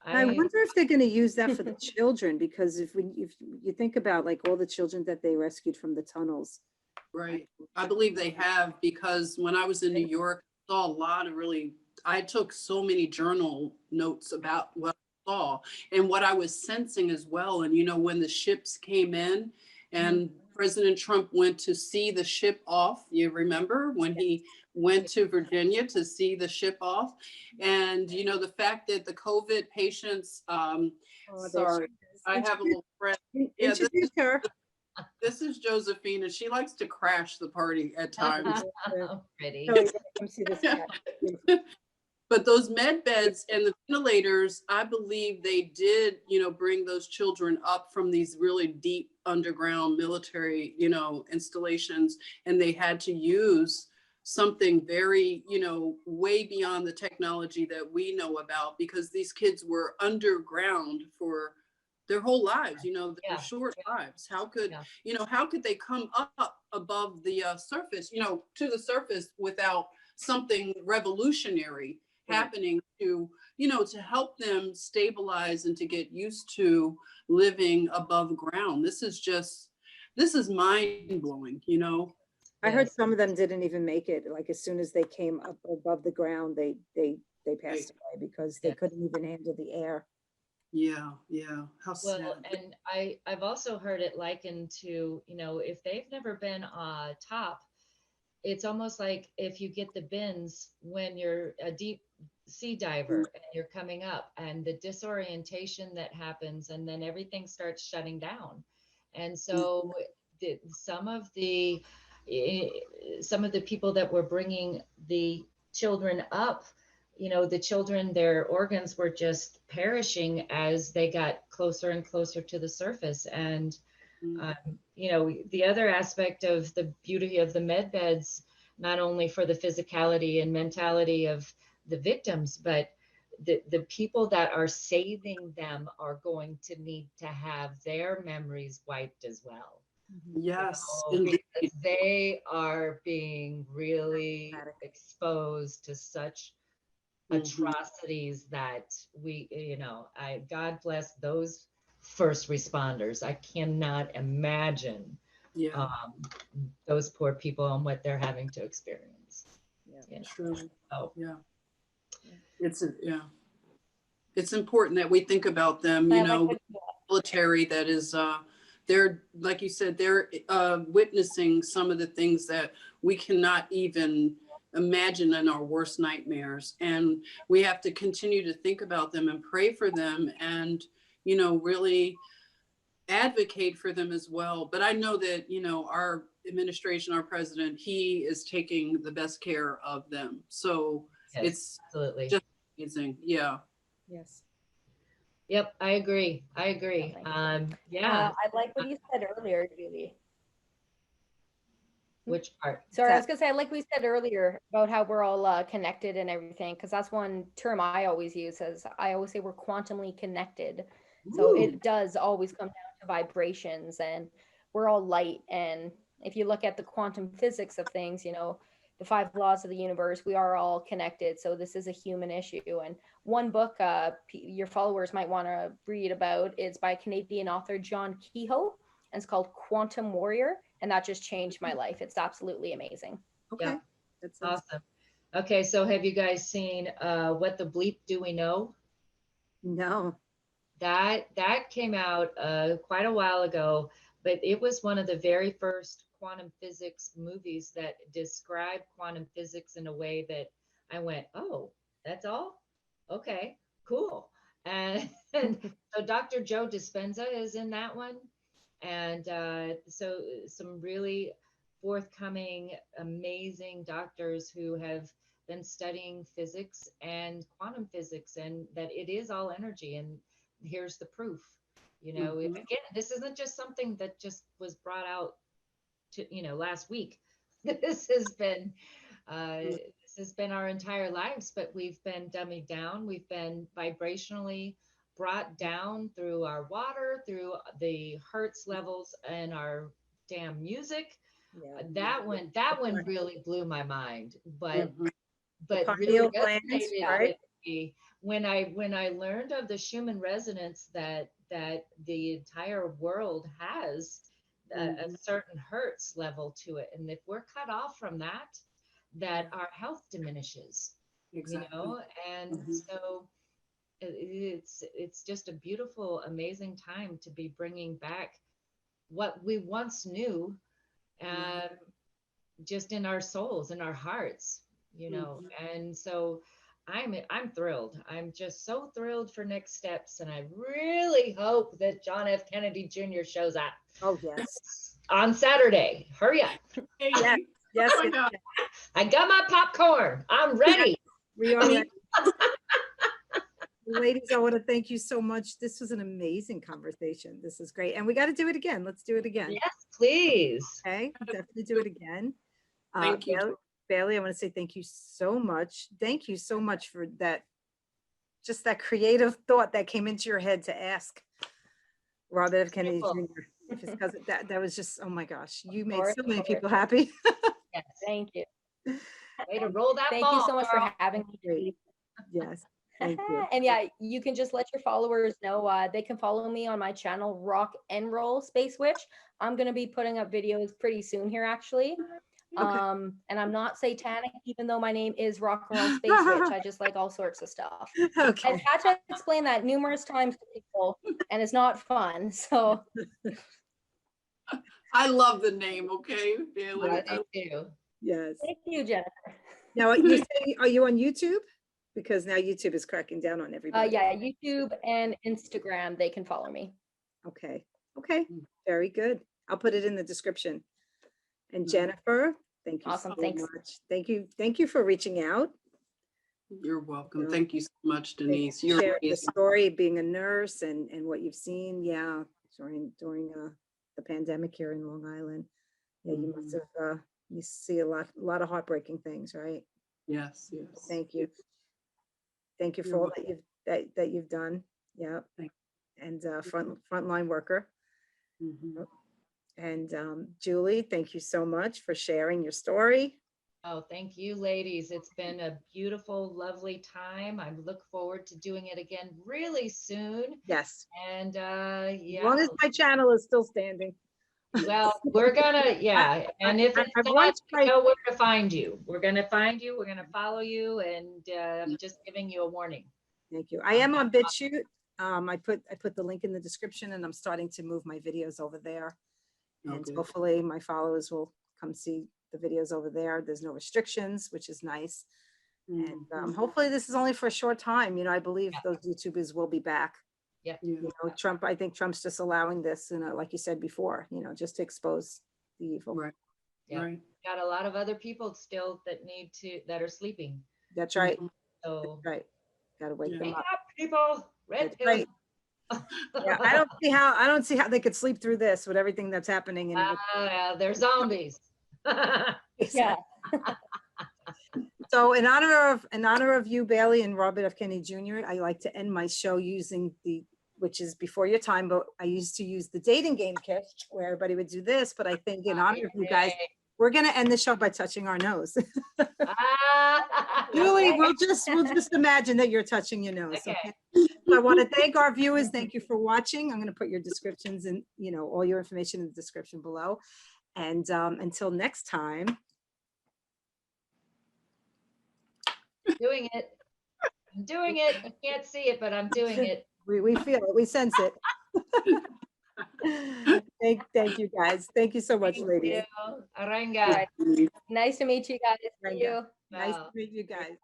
I wonder if they're going to use that for the children, because if you think about like all the children that they rescued from the tunnels. Right. I believe they have, because when I was in New York, I saw a lot of I took so many journal notes about what I saw and what I was sensing as well. And, when the ships came in and President Trump went to see the ship off, you remember when he went to Virginia to see the ship off? And, the fact that the COVID patients, sorry, I have a little friend. Yeah, this is Josephine, and she likes to crash the party at times. Pretty. But those med beds and the ventilators, I believe they did, bring those children up from these really deep underground military, installations, and they had to use something very, way beyond the technology that we know about, because these kids were underground for their whole lives, their short lives. How could they come up above the surface, to the surface without something revolutionary happening to help them stabilize and to get used to living above ground? This is mind blowing, I heard some of them didn't even make it. Like as soon as they came up above the ground, they passed away because they couldn't even handle the air. Yeah. How sad. Well, and I've also heard it likened to, if they've never been top, it's almost like if you get the bends when you're a deep sea diver and you're coming up, and the disorientation that happens, and then everything starts shutting down. And so some of the people that were bringing the children up, the children, their organs were just perishing as they got closer and closer to the surface. And, the other aspect of the beauty of the med beds, not only for the physicality and mentality of the victims, but the people that are saving them are going to need to have their memories wiped as well. Yes, because they are being really exposed to such atrocities that we, God bless those first responders. I cannot imagine Yeah, those poor people and what they're having to experience. Yeah. true. Oh, Yeah. Yeah. It's important that we think about them, I like what military that is, they're, like you said, they're witnessing some of the things that we cannot even imagine in our worst nightmares. And we have to continue to think about them and pray for them and, really advocate for them as well. But I know that, our administration, our president, he is taking the best care of them. So yes, it's absolutely. just amazing. Yeah. Yes. Yep, I agree. Yeah. I like what you said earlier, Julie. Which part? Sorry, I was gonna say, I like what you said earlier about how we're all connected and everything, because that's one term I always use. As I always say, we're quantumly connected. So Ooh. it does always come down to vibrations, and we're all light. And if you look at the quantum physics of things, the 5 laws of the universe, we are all connected. So this is a human issue. And one book your followers might want to read about is by Canadian author John Kehoe, and it's called Quantum Warrior. And that just changed my life. It's absolutely amazing. Okay. Yeah. That sounds Awesome. Okay, so have you guys seen What the Bleep Do We Know? No. That came out quite a while ago, but it was one of the very first quantum physics movies that described quantum physics in a way that I went, oh, that's all? Okay, cool. And so Dr. Joe Dispenza is in that one. And so some really forthcoming, amazing doctors who have been studying physics and quantum physics, and that it is all energy. And here's the proof. Again, this isn't just something that just was brought out to, last week. This has been our entire lives, but we've been dummied down. We've been vibrationally brought down through our water, through the hertz levels and our damn music. Yeah. That one really blew my mind, but really pineal gland, resonated right? with me when I learned of the Schumann resonance, that the entire world has a certain hertz level to it, and if we're cut off from that our health diminishes. Exactly. And so it's just a beautiful, amazing time to be bringing back what we once knew, just in our souls, in our hearts, and so I'm thrilled. I'm just so thrilled for next steps, and I really hope that John F. Kennedy Jr. shows up. Oh, yes. On Saturday. Hurry up. Yes. Yes. Oh my Yes. God. I got my popcorn. I'm ready. We are ready. Ladies, I want to thank you so much. This was an amazing conversation. This is great. And we got to do it again. Let's do it again. Yes, please. Okay. Definitely do it again. Thank you. Bailey, I want to say thank you so much. Thank you so much for that. Just that creative thought that came into your head to ask Robert F. Kennedy Jr. Just because that was just, oh my gosh, you made so many people happy. Yes. Thank you. Way to roll that Thank ball, you so much girl. for having me. Great. Yes. Thank you. And yeah, you can just let your followers know they can follow me on my channel, Rockandrollspacewitch. I'm going to be putting up videos pretty soon here, actually. Okay. And I'm not satanic, even though my name is Rock and Roll Space Witch. I just like all sorts of stuff. Okay. I've had to explain that numerous times to people, and it's not fun. So I love the name. Okay, Bailey. I do. Yes. thank you, Jennifer. Now, you say, are you on YouTube? Because now YouTube is cracking down on everybody. Yeah, YouTube and Instagram, they can follow me. Okay. Okay. Very good. I'll put it in the description. And Jennifer, thank you Awesome, so thanks. much. Thank you. Thank you for reaching out. You're welcome. Yeah. Thank you so much, Denise. Sharing You're the amazing. story, being a nurse, and what you've seen. Yeah, during the pandemic here in Long Island. Yeah, you must have. You see a lot of heartbreaking things, right? Yes, yes. Thank you. Thank you for You're all that you've done. Yeah. Thank And frontline worker. Mhm. And Julie, thank you so much for sharing your story. Oh, thank you, ladies. It's been a beautiful, lovely time. I look forward to doing it again really soon. Yes, And as yeah, long as my channel is still standing. well, we're gonna, yeah. And if it's I've not, once you tried. know where to find you. We're gonna find you. We're gonna follow you, and just giving you a warning. Thank you. I am on BitChute. I put the link in the description, and I'm starting to move my videos over there. Oh, And good. hopefully my followers will come see the videos over there. There's no restrictions, which is nice. And Mhm. hopefully this is only for a short time. You know, I believe Yeah. those YouTubers will be back. Yeah. Yeah. You know, Trump, I think Trump's just allowing this, you know, like you said before, you know, just to expose the evil. Right. Yeah. Right. Got a lot of other people still that are sleeping. That's right. Mhm. So That's right. Got to wake Yeah. them wake up. up, people. Red That's pill. right. Yeah, I don't see how they could sleep through this with everything that's happening. And Yeah, they're zombies. Yeah. So in honor of you, Bailey, and Robert F. Kennedy Jr., I like to end my show using which is before your time, but I used to use the dating game kit where everybody would do this. But I think in honor of you guys, we're gonna end the show by touching our nose. Julie, Okay. we'll just imagine that you're touching your nose. Okay. Okay. So I want to thank our viewers. Thank you for watching. I'm going to put your descriptions and, you know, all your information in the description below. And until next time. Doing it. I'm doing it. I can't see it, but I'm doing it. We feel it. We sense it. Thank you guys. Thank you so much, Thank ladies. you. Arangai. Nice to meet you guys. See Thank you. Nice to Wow. meet you guys.